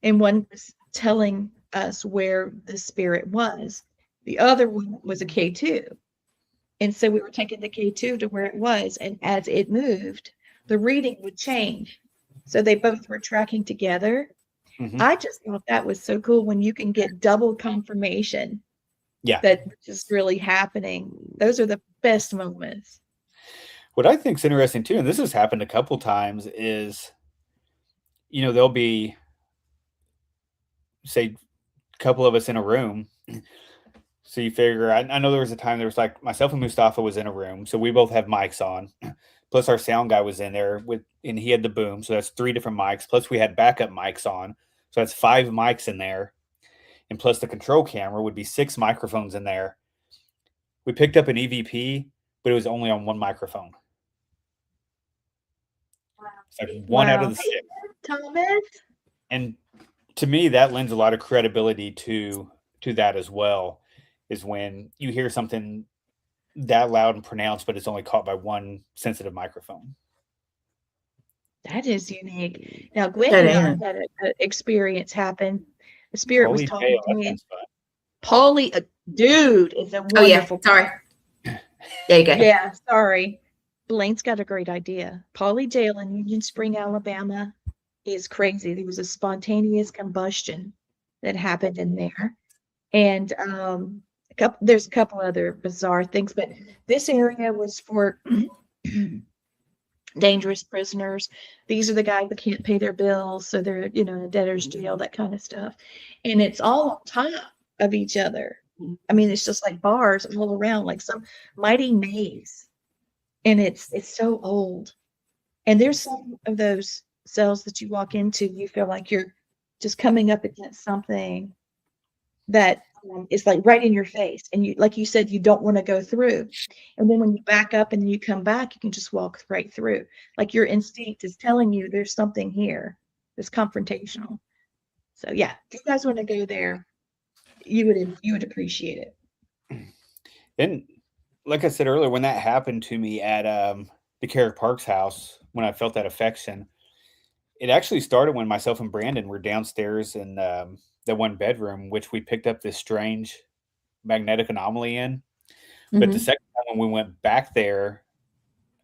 and one was telling us where the spirit was. The other one was a K2. And so we were taking the K2 to where it was, and as it moved, the reading would change. So they both were tracking together. Mm-hmm. I just thought that was so cool when you can get double confirmation that this is really happening. Those are the best moments. What I think is interesting too, and this has happened a couple times, is, there'll be, say, a couple of us in a room. So you figure, I know there was a time there was like myself and Mustafa was in a room. So we both have mics on. Plus our sound guy was in there and he had the boom. So that's 3 different mics. Plus we had backup mics on. So that's 5 mics in there. And plus the control camera would be 6 microphones in there. We picked up an EVP, but it was only on 1 microphone. It's like 1 out of the 6. Thomas? And to me, that lends a lot of credibility to that as well, is when you hear something that loud and pronounced, but it's only caught by 1 sensitive microphone. That is unique. Now, Gwen and I had an experience happen. The spirit was talking to me. Polly, dude, is a wonderful. Oh, yeah. Sorry. There you go. Yeah, sorry. Blaine's got a great idea. Polly Jail in Union Spring, Alabama is crazy. There was a spontaneous combustion that happened in there. And there's a couple other bizarre things, but this area was for dangerous prisoners. These are the guys that can't pay their bills, so they're, in a debtor's jail, that kind of stuff. And it's all on top of each other. I mean, it's just like bars all around, like some mighty maze. And it's so old. And there's some of those cells that you walk into, you feel like you're just coming up against something that is like right in your face. And you, like you said, you don't want to go through. And then when you back up and you come back, you can just walk right through. Like your instinct is telling you there's something here that's confrontational. So yeah, if you guys want to go there, you would appreciate it. And like I said earlier, when that happened to me at the Carrick Parks house, when I felt that affection, it actually started when myself and Brandon were downstairs in the one bedroom, which we picked up this strange magnetic anomaly in. Mm-hmm. But the second time when we went back there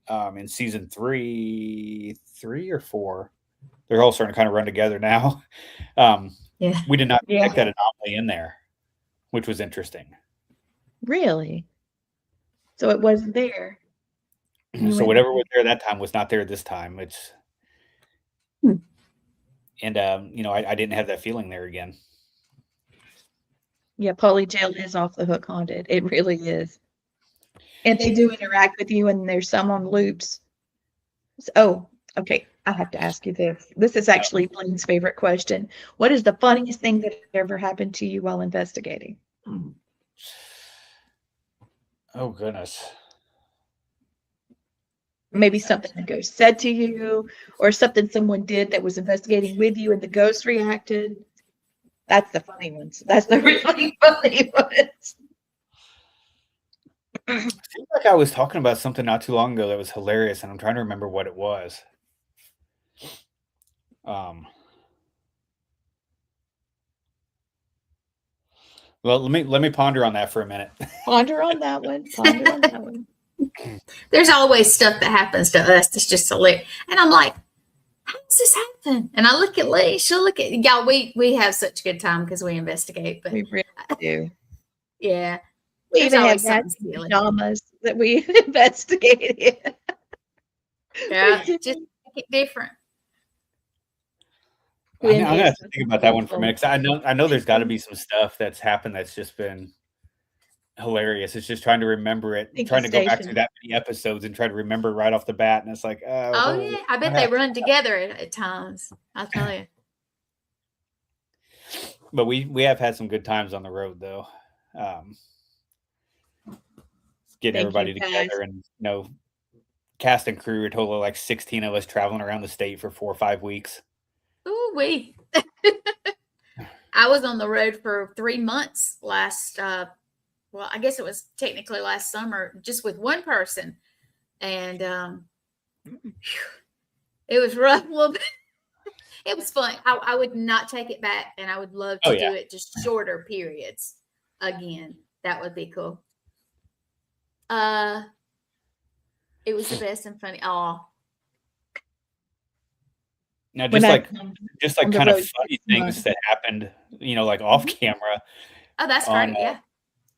in season three or four, they're all starting to kind of run together now. We did not detect that anomaly in there, which was interesting. Really? So it wasn't there. So whatever was there that time was not there this time. It's and I didn't have that feeling there again. Yeah, Polly Jail is off the hook haunted. It really is. And they do interact with you, and there's some on loops. Oh, okay. I have to ask you this. This is actually Blaine's favorite question. What is the funniest thing that ever happened to you while investigating? Oh, goodness. Maybe something the ghost said to you, or something someone did that was investigating with you and the ghost reacted. That's the funny ones. That's the really funny ones. I feel like I was talking about something not too long ago that was hilarious, and I'm trying to remember what it was. Well, let me ponder on that for a minute. Ponder on that one. There's always stuff that happens to us that's just hilarious. And I'm like, how does this happen? And I look at Lee, she'll look at y'all. We have such a good time because we investigate. But we really do. Yeah. We even have pajamas that we investigate in. Yeah, just make it different. I'm gonna have to think about that one for a minute, because I know there's got to be some stuff that's happened that's just been hilarious. It's just trying to remember it, trying to go back through that many episodes and try to remember right off the bat, and it's like, yeah, I bet they run together at times. I'll tell you. But we have had some good times on the road, though. Getting everybody together, and cast and crew, a total of like 16 of us traveling around the state for 4 or 5 weeks. Ooh, wee. I was on the road for 3 months last, I guess it was technically last summer, just with one person. And it was rough a little bit. It was fun. I would not take it back, and I would love to do it just shorter periods again. That would be cool. It was the best and funny. Oh. Now, just like kind of funny things that happened, like off camera. Oh, that's great. Yeah.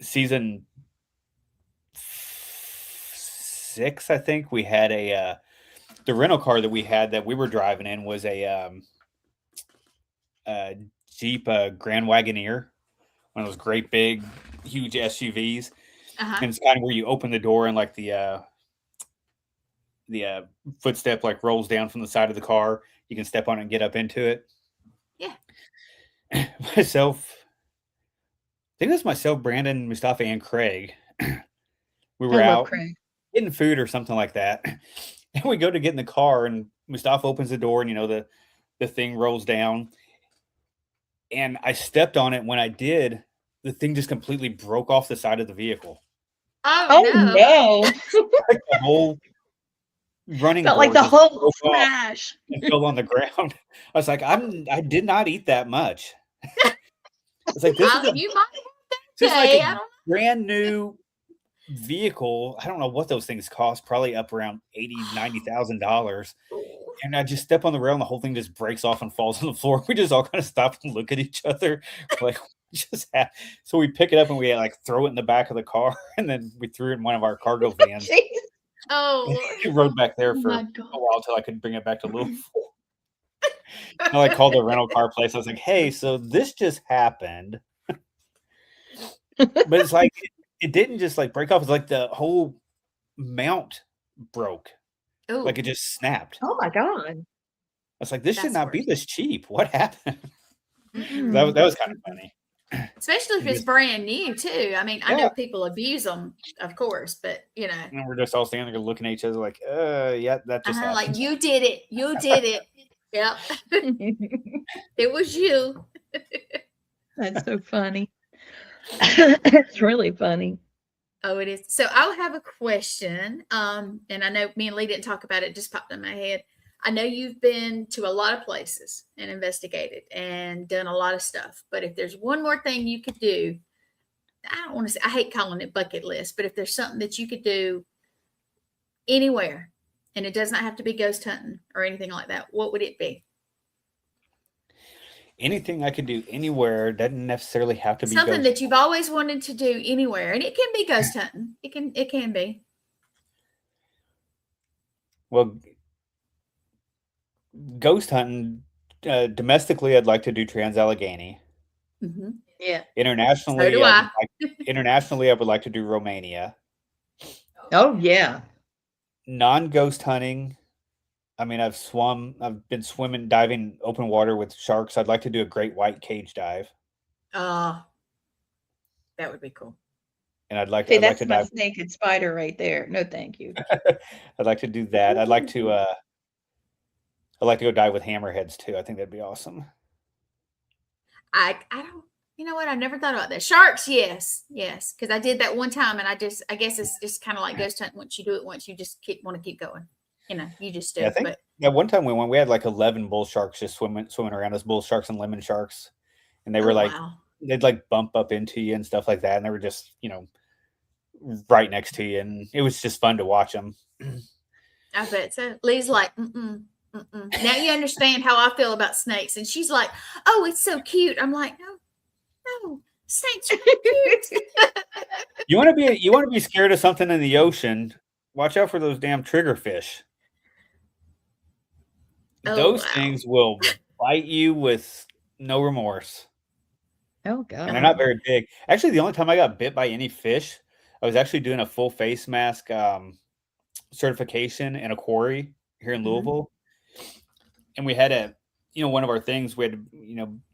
Season 6, I think, we had the rental car that we had that we were driving in was a Jeep Grand Wagoneer, one of those great big, huge SUVs. And it's kind of where you open the door and like the footstep like rolls down from the side of the car. You can step on it and get up into it. Yeah. Myself, I think that's myself, Brandon, Mustafa, and Craig. We were out getting food or something like that. And we go to get in the car, and Mustafa opens the door, and the thing rolls down. And I stepped on it. When I did, the thing just completely broke off the side of the vehicle. Oh no. Like the whole running Felt like board the just whole broke off smash. and fell on the ground. I was like, I did not eat that much. It's like You might this is like say, a brand new vehicle. I don't know what those things cost, probably up around $80,000-$90,000. And I just step on the rail and the whole thing just breaks off and falls on the floor. We just all kind of stop and look at each other. Like, so we pick it up and we like throw it in the back of the car, and then we threw it in one of our cargo vans. oh, It rode back there for a while until I could bring it back to Louisville. I like called the rental car place. I was like, hey, so this just happened. But it's like it didn't just like break off. It's like the whole mount broke. Ooh. Like it just snapped. Oh my God. I was like, this should That's not be worse. this cheap. What happened? Mm-mm. That was kind of funny. Especially if it's brand new too. I mean, I know people abuse them, of course, but you know. And we're just all standing there looking at each other like, yeah, that just happened. Like you did it. You did it. Yep. It was you. That's so funny. It's really funny. Oh, it is. So I'll have a question. And I know me and Lee didn't talk about it, it just popped in my head. I know you've been to a lot of places and investigated and done a lot of stuff. But if there's one more thing you could do, I don't want to say, I hate calling it bucket list, but if there's something that you could do anywhere, and it does not have to be ghost hunting or anything like that, what would it be? Anything I could do anywhere doesn't necessarily have to be something that you've always wanted to do anywhere, and it can be ghost hunting. It can be. Well, ghost hunting domestically, I'd like to do Trans-Allegheny. Mm-hmm. Yeah. Internationally, So do I. Internationally, I would like to do Romania. Oh yeah. Non-ghost hunting. I mean, I've been swimming, diving open water with sharks. I'd like to do a great white cage dive. That would be cool. And I'd like See, to that's my dive. snake and spider right there. No, thank you. I'd like to do that. I'd like to go dive with hammerheads too. I think that'd be awesome. I don't. You know what? I've never thought about that. Sharks, yes. Because I did that one time, and I guess it's just kind of like ghost hunting. Once you do it once, you just want to keep going. You know, you just do. Yeah, I think one time we went, we had like 11 bull sharks just swimming around us, bull sharks and lemon sharks. And they were they'd like bump up into you and stuff like that. And they were just, right next to you. And it was just fun to watch them. I bet so. Lee's like, mm-mm. Now you understand how I feel about snakes. And she's like, oh, it's so cute. I'm like, no, snakes are cute. You want to be scared of something in the ocean, watch out for those damn triggerfish. Those things will bite you with no remorse. Oh God. And they're not very big. Actually, the only time I got bit by any fish, I was actually doing a full face mask certification in a quarry here in Louisville. And we had one of our things, we had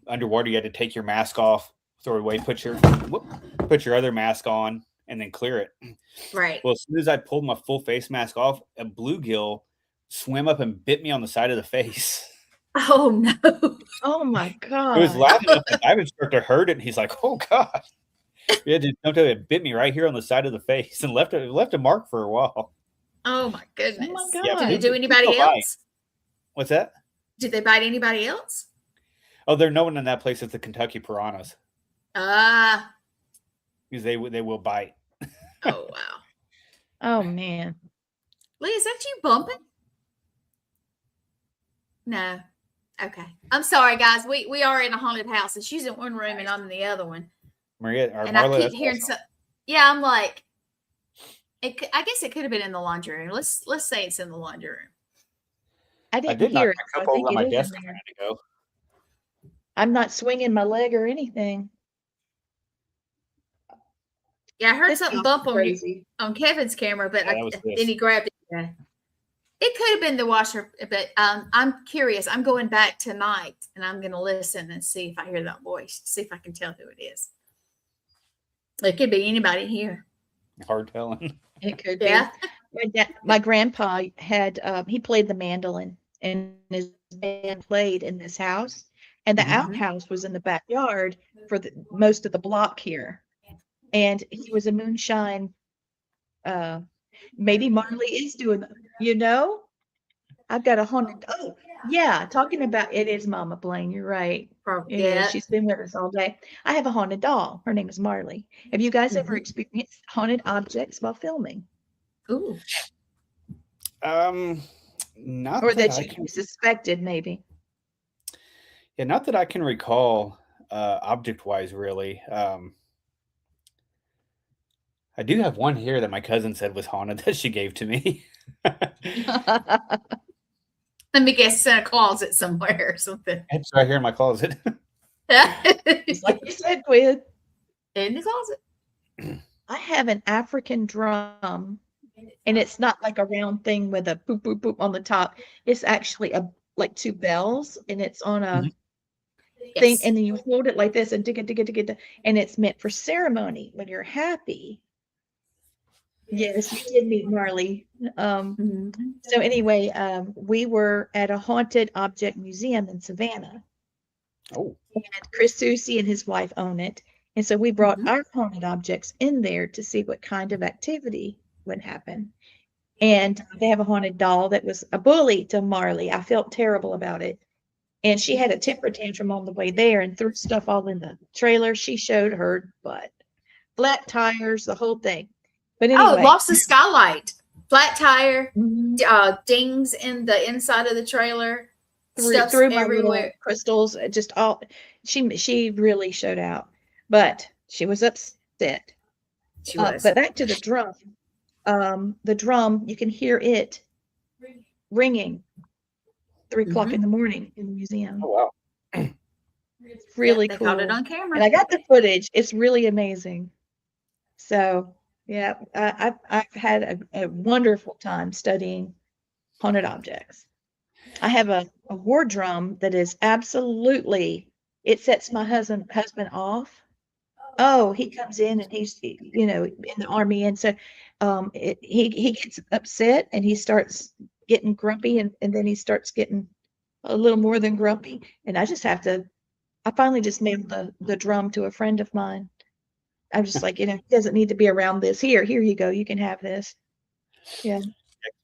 underwater, you had to take your mask off, throw it away, put your other mask on, and then clear it. Right. Well, as soon as I pulled my full face mask off, a bluegill swam up and bit me on the side of the face. Oh no. Oh my God. It was loud enough the dive instructor heard it, and he's like, oh God. Yeah, it bit me right here on the side of the face and left a mark for a while. Oh my goodness. Oh my God. Yeah, did it do anybody else? What's that? Did they bite anybody else? Oh, they're known in that place as the Kentucky piranhas. Because they will bite. Oh wow. Oh man. Lee, is that you bumping? No. Okay. I'm sorry, guys. We are in a haunted house, and she's in one room and I'm in the other one. Maria, and Marla, I keep hearing some. Yeah, I'm like, I guess it could have been in the laundry room. Let's say it's in the laundry room. I did hear it. I think over my desk a minute ago. I'm not swinging my leg or anything. Yeah, I heard something bump on Kevin's camera, but then he grabbed it. Yeah. It could have been the washer, but I'm curious. I'm going back tonight, and I'm going to listen and see if I hear that voice, see if I can tell who it is. It could be anybody here. Hard telling. It could be. Yeah. My grandpa had, he played the mandolin, and his band played in this house, and the outhouse was in the backyard for most of the block here. And he was a moonshine. Maybe Marley is doing You know, I've got a haunted. Oh, yeah. Talking about it is Mama Blaine. You're right. It is. She's been with us all day. I have a haunted doll. Her name is Marley. Have you guys ever experienced haunted objects while filming? Ooh. Not Or that that I you can. suspected, maybe. Yeah, not that I can recall, object-wise, really. I do have one here that my cousin said was haunted that she gave to me. Let me guess, it's in a closet somewhere or something. It's right here in my closet. It's like you said, Gwen. In the closet. I have an African drum, and it's not like a round thing with a boop, boop, boop on the top. It's actually like two bells, and it's on a thing, and then you hold it like this and dig it, and it's meant for ceremony when you're happy. Yes, you did meet Marley. So anyway, we were at a haunted object museum in Savannah. Oh. And Chris Susi and his wife own it. And so we brought our haunted objects in there to see what kind of activity would happen. And they have a haunted doll that was a bully to Marley. I felt terrible about it. And she had a temper tantrum on the way there and threw stuff all in the trailer. She showed her butt, flat tires, the whole thing. But anyway. Lost the skylight, flat tire, dings in the inside of the trailer, threw my little crystals, just all. She really showed out, but she was upset. She was. But back to the drum. The drum, you can hear it ringing 3 o'clock in the morning in the museum. Oh, wow. It's really They cool. caught it on camera. And I got the footage. It's really amazing. So, yeah, I've had a wonderful time studying haunted objects. I have a war drum that is absolutely, it sets my husband off. Oh, he comes in and he's, in the army. And so he gets upset and he starts getting grumpy and then he starts getting a little more than grumpy. And I finally just mailed the drum to a friend of mine. I'm just like, he doesn't need to be around this. Here you go. You can have this. Yeah.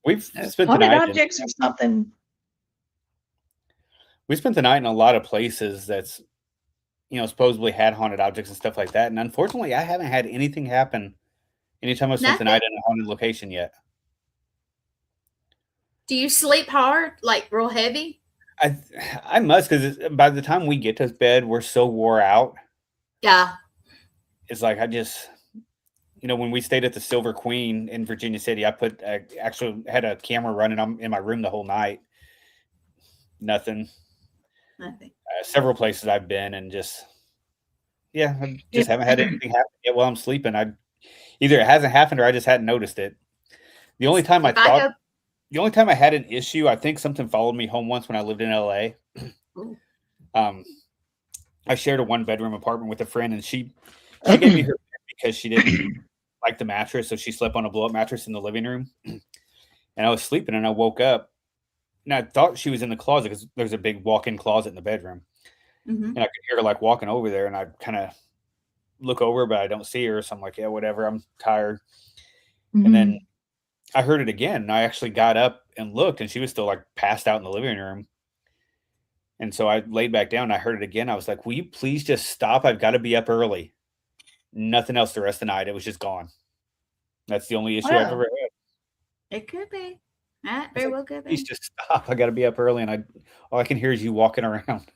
We've spent the Haunted night objects or something. We spent the night in a lot of places that's, supposedly had haunted objects and stuff like that. And unfortunately, I haven't had anything happen anytime I've spent the night in a haunted location yet. Do you sleep hard, like real heavy? I must, because by the time we get to bed, we're so wore out. Yeah. It's like I just, when we stayed at the Silver Queen in Virginia City, I actually had a camera running in my room the whole night. Nothing. Several places I've been and I just haven't had anything happen yet while I'm sleeping. Either it hasn't happened or I just hadn't noticed it. The only time I had an issue, I think something followed me home once when I lived in LA. I shared a 1-bedroom apartment with a friend, and she gave me her bed because she didn't like the mattress, so she slept on a blow-up mattress in the living room. And I was sleeping, and I woke up, and I thought she was in the closet because there's a big walk-in closet in the bedroom. And I could hear her walking over there, and I kind of look over, but I don't see her. So I'm like, yeah, whatever. I'm tired. And then I heard it again. And I actually got up and looked, and she was still passed out in the living room. And so I laid back down. And I heard it again. I was like, will you please just stop? I've got to be up early. Nothing else the rest of the night. It was just gone. That's the only issue I've ever had. It could be. That very well could be. Please just stop. I got to be up early, and all I can hear is you walking around.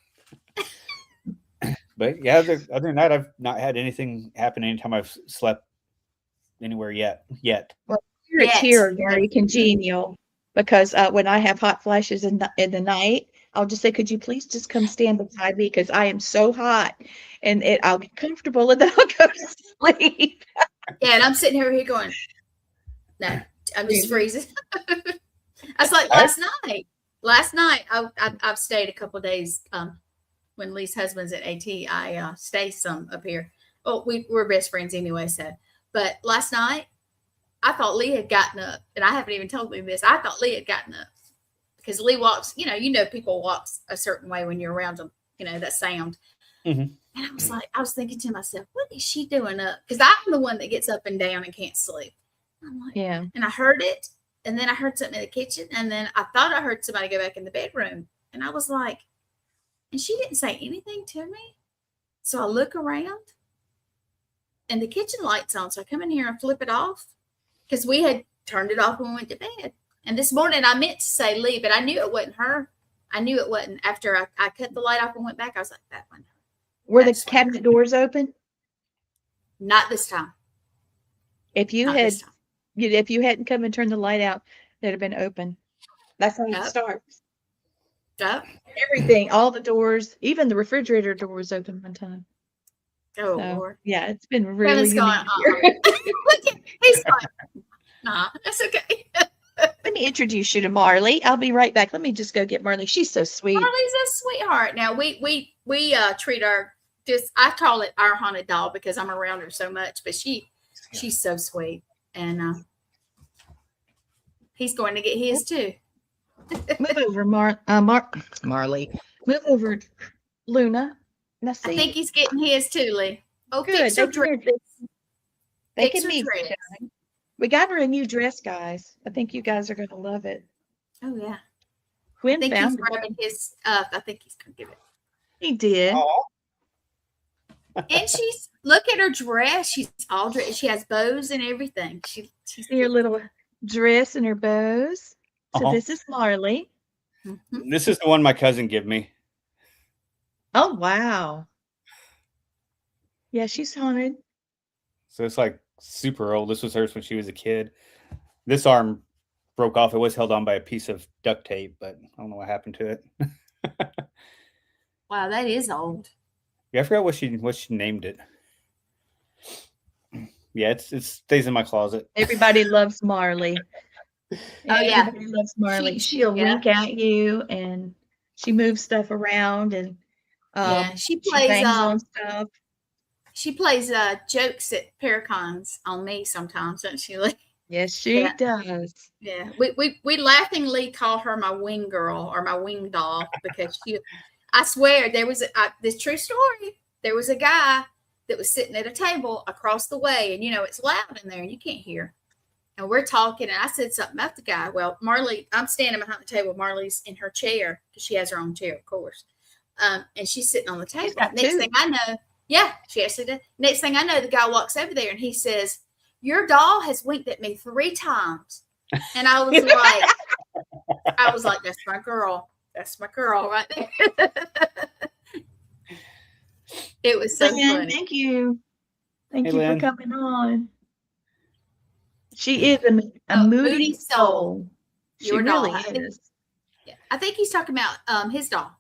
But yeah, other than that, I've not had anything happen anytime I've slept anywhere yet. Well, spirits here are very congenial because when I have hot flashes in the night, I'll just say, could you please just come stand beside me because I am so hot, and I'll get comfortable and then I'll go to sleep. Yeah, and I'm sitting here going, no, I'm just freezing. That's like last night. Last night, I've stayed a couple of days. When Lee's husband's at AT, I stay some up here. Oh, we're best friends anyway, so. But last night, I thought Lee had gotten up, and I haven't even told Lee this. I thought Lee had gotten up because Lee walks. People walk a certain way when you're around them. That sound. And I was thinking to myself, what is she doing up? Because I'm the one that gets up and down and can't sleep. I'm like, yeah. And I heard it, And then I heard something in the kitchen, and then I thought I heard somebody go back in the bedroom. And I was like, and she didn't say anything to me. So I look around, and the kitchen light's on. So I come in here and flip it off because we had turned it off when we went to bed. And this morning I meant to say Lee, but I knew it wasn't her. I knew it wasn't. After I cut the light off and went back, I was like, that one. Were the cabinet doors open? Not this time. If you hadn't come and turned the light out, they'd have been open. That's how it starts. Yep. Everything, all the doors, even the refrigerator door was open one time. Oh, Lord. Yeah, it's been really He's going, nah, that's okay. Let me introduce you to Marley. I'll be right back. Let me just go get Marley. She's so sweet. Marley's a sweetheart. Now we treat her I call it our haunted doll because I'm around her so much, but she's so sweet. And he's going to get his too. Move over, Marley. Move over, Luna. Now see. I think he's getting his too, Lee. Oh, good. fix her dress. They can meet. We got her a new dress, guys. I think you guys are going to love it. Oh yeah. Gwen I think found he's grabbing his. I think he's going to give it. He did. And look at her dress. She's all dressed. She has bows and everything. She's her little dress and her bows. So this is Marley. Mm-hmm. This is the one my cousin gave me. Oh, wow. Yeah, she's haunted. So it's like super old. This was hers when she was a kid. This arm broke off. It was held on by a piece of duct tape, but I don't know what happened to it. Wow, that is old. Yeah, I forgot what she named it. Yeah, it stays in my closet. Everybody loves Marley. Oh yeah, everybody loves Marley. She'll wink at you, and she moves stuff around, and she plays on stuff. She plays jokes at Paracons on me sometimes, doesn't she, Lee? Yes, she does. Yeah, we laughingly call her my wing girl or my wing doll because I swear there was this true story. There was a guy that was sitting at a table across the way, and it's loud in there and you can't hear. And we're talking, and I said something about the guy. Well, Marley, I'm standing behind the table. Marley's in her chair because she has her own chair, of course. And she's sitting on the table. Next thing I know, she actually did. Next thing I know, the guy walks over there and he says, "Your doll has winked at me 3 times." And I was like, that's my girl. That's my girl right there. It was so funny. Thank you. Thank you for coming on. She is a moody soul. She really is. I think he's talking about his doll.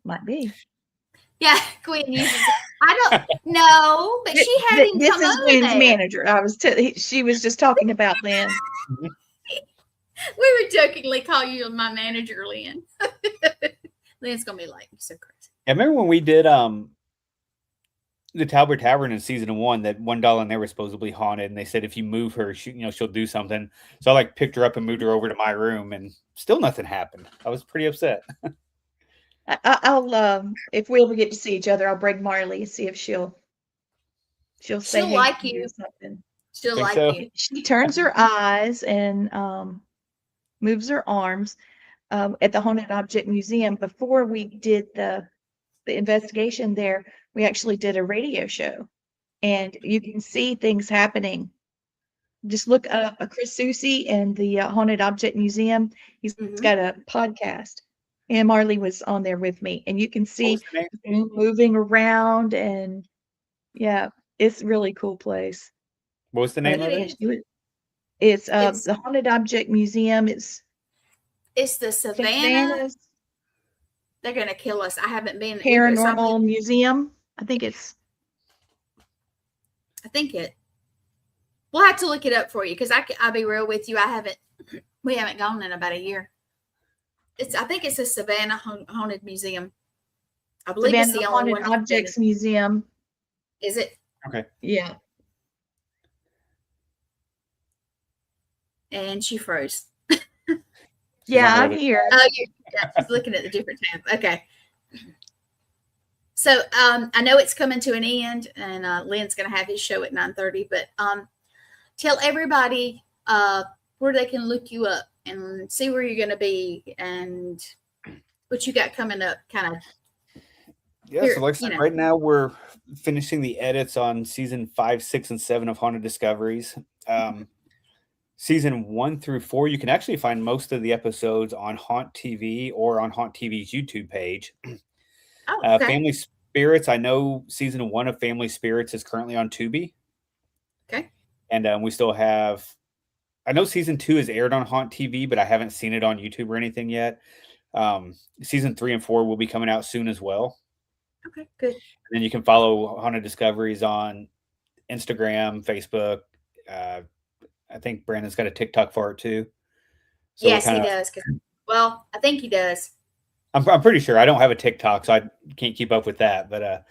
Might be. Yeah, Gwen uses it. I don't know, but she had him this come is over Gwen's there. manager. She was just talking about Lynn. We would jokingly call you my manager, Lynn. Lynn's gonna be like, "You're so crazy." I remember when we did the Talbot Tavern in season 1, that one doll in there was supposedly haunted, and they said if you move her, she'll do something. So I picked her up and moved her over to my room, and still nothing happened. I was pretty upset. I'll if we ever get to see each other, I'll bring Marley and see if she'll say like you. Something. She'll like you. She turns her eyes and moves her arms. At the Haunted Object Museum, before we did the investigation there, we actually did a radio show, and you can see things happening. Just look up Chris Soucy and the Haunted Object Museum. He's got a podcast, and Marley was on there with me, and you can see moving around, and it's a really cool place. What was the name of it? It's the Haunted Object Museum. It's the Savannah. They're going to kill us. I haven't been. Paranormal Museum. I think it. We'll have to look it up for you because I'll be real with you. We haven't gone in about a year. I think it's the Savannah Haunted Museum. I believe it's the only one. Haunted Objects Museum. Is it? Okay. Yeah. And she froze. Yeah, I'm here. Oh, she's looking at the different tabs. Okay. So I know it's coming to an end, and Lynn's going to have his show at 9:30. But tell everybody where they can look you up and see where you're going to be and what you got coming up, kind of. Yeah, so like I said, right now we're finishing the edits on season 5, 6, and 7 of Haunted Discoveries. Season 1 through 4, you can actually find most of the episodes on Haunt TV or on Haunt TV's YouTube page. Oh, okay. Family Spirits, I know season 1 of Family Spirits is currently on Tubi. Okay. And we still have, I know season 2 is aired on Haunt TV, but I haven't seen it on YouTube or anything yet. Season 3 and 4 will be coming out soon as well. Okay, good. And then you can follow Haunted Discoveries on Instagram, Facebook. I think Brandon's got a TikTok for it too. So yes, he does. Well, I think he does. I'm pretty sure. I don't have a TikTok, so I can't keep up with that. But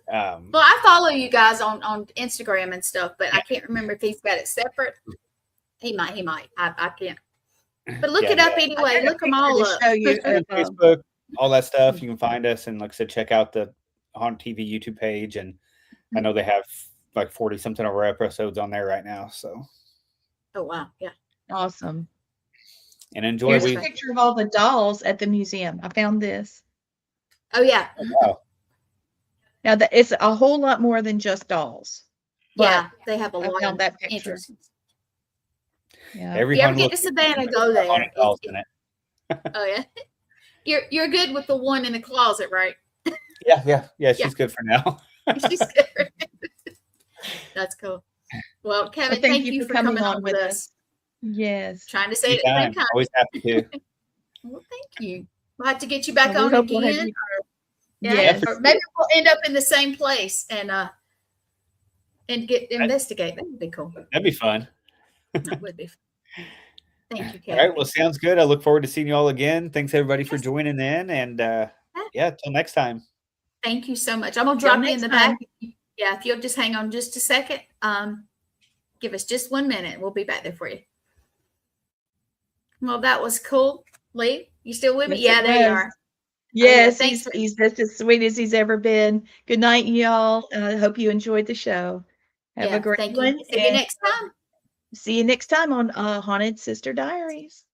well, I follow you guys on Instagram and stuff, but I can't remember if he's got it separate. He might. I can't. But look it up anyway. Look them all up. Show you Facebook, all that stuff. You can find us, and like I said, check out the Haunt TV YouTube page. And I know they have like 40 something of our episodes on there right now. So. Oh wow! Yeah. Awesome. And enjoy. Here's a picture of all the dolls at the museum. I found this. Oh yeah. Oh, wow. Now it's a whole lot more than just dolls. Yeah, they have a lot of that picture. Interest. Yeah. If you ever get to Savannah, go there. Dolls in it. Oh yeah. You're good with the one in the closet, right? Yeah. She's good for now. She's good. That's cool. Well, Kevin, thank you for coming on with us. Yes. Trying to say it at the same time. Always happy to. Well, thank you. We'll have to get you back on again. Yes. Or maybe we'll end up in the same place and investigate. That would be cool. That'd be fun. That would be fun. Thank you, Kevin. All right. Well, sounds good. I look forward to seeing you all again. Thanks everybody for joining in. And till next time. Thank you so much. I'm gonna drop you in the back. Yeah, if you'll just hang on just a second. Give us just 1 minute. We'll be back there for you. Well, that was cool. Lee, you still with me? Yes, there you are. Yes, he's just as sweet as he's ever been. Good night, y'all. I hope you enjoyed the show. Have a great one. See you next time. See you next time on Haunted Sister Diaries.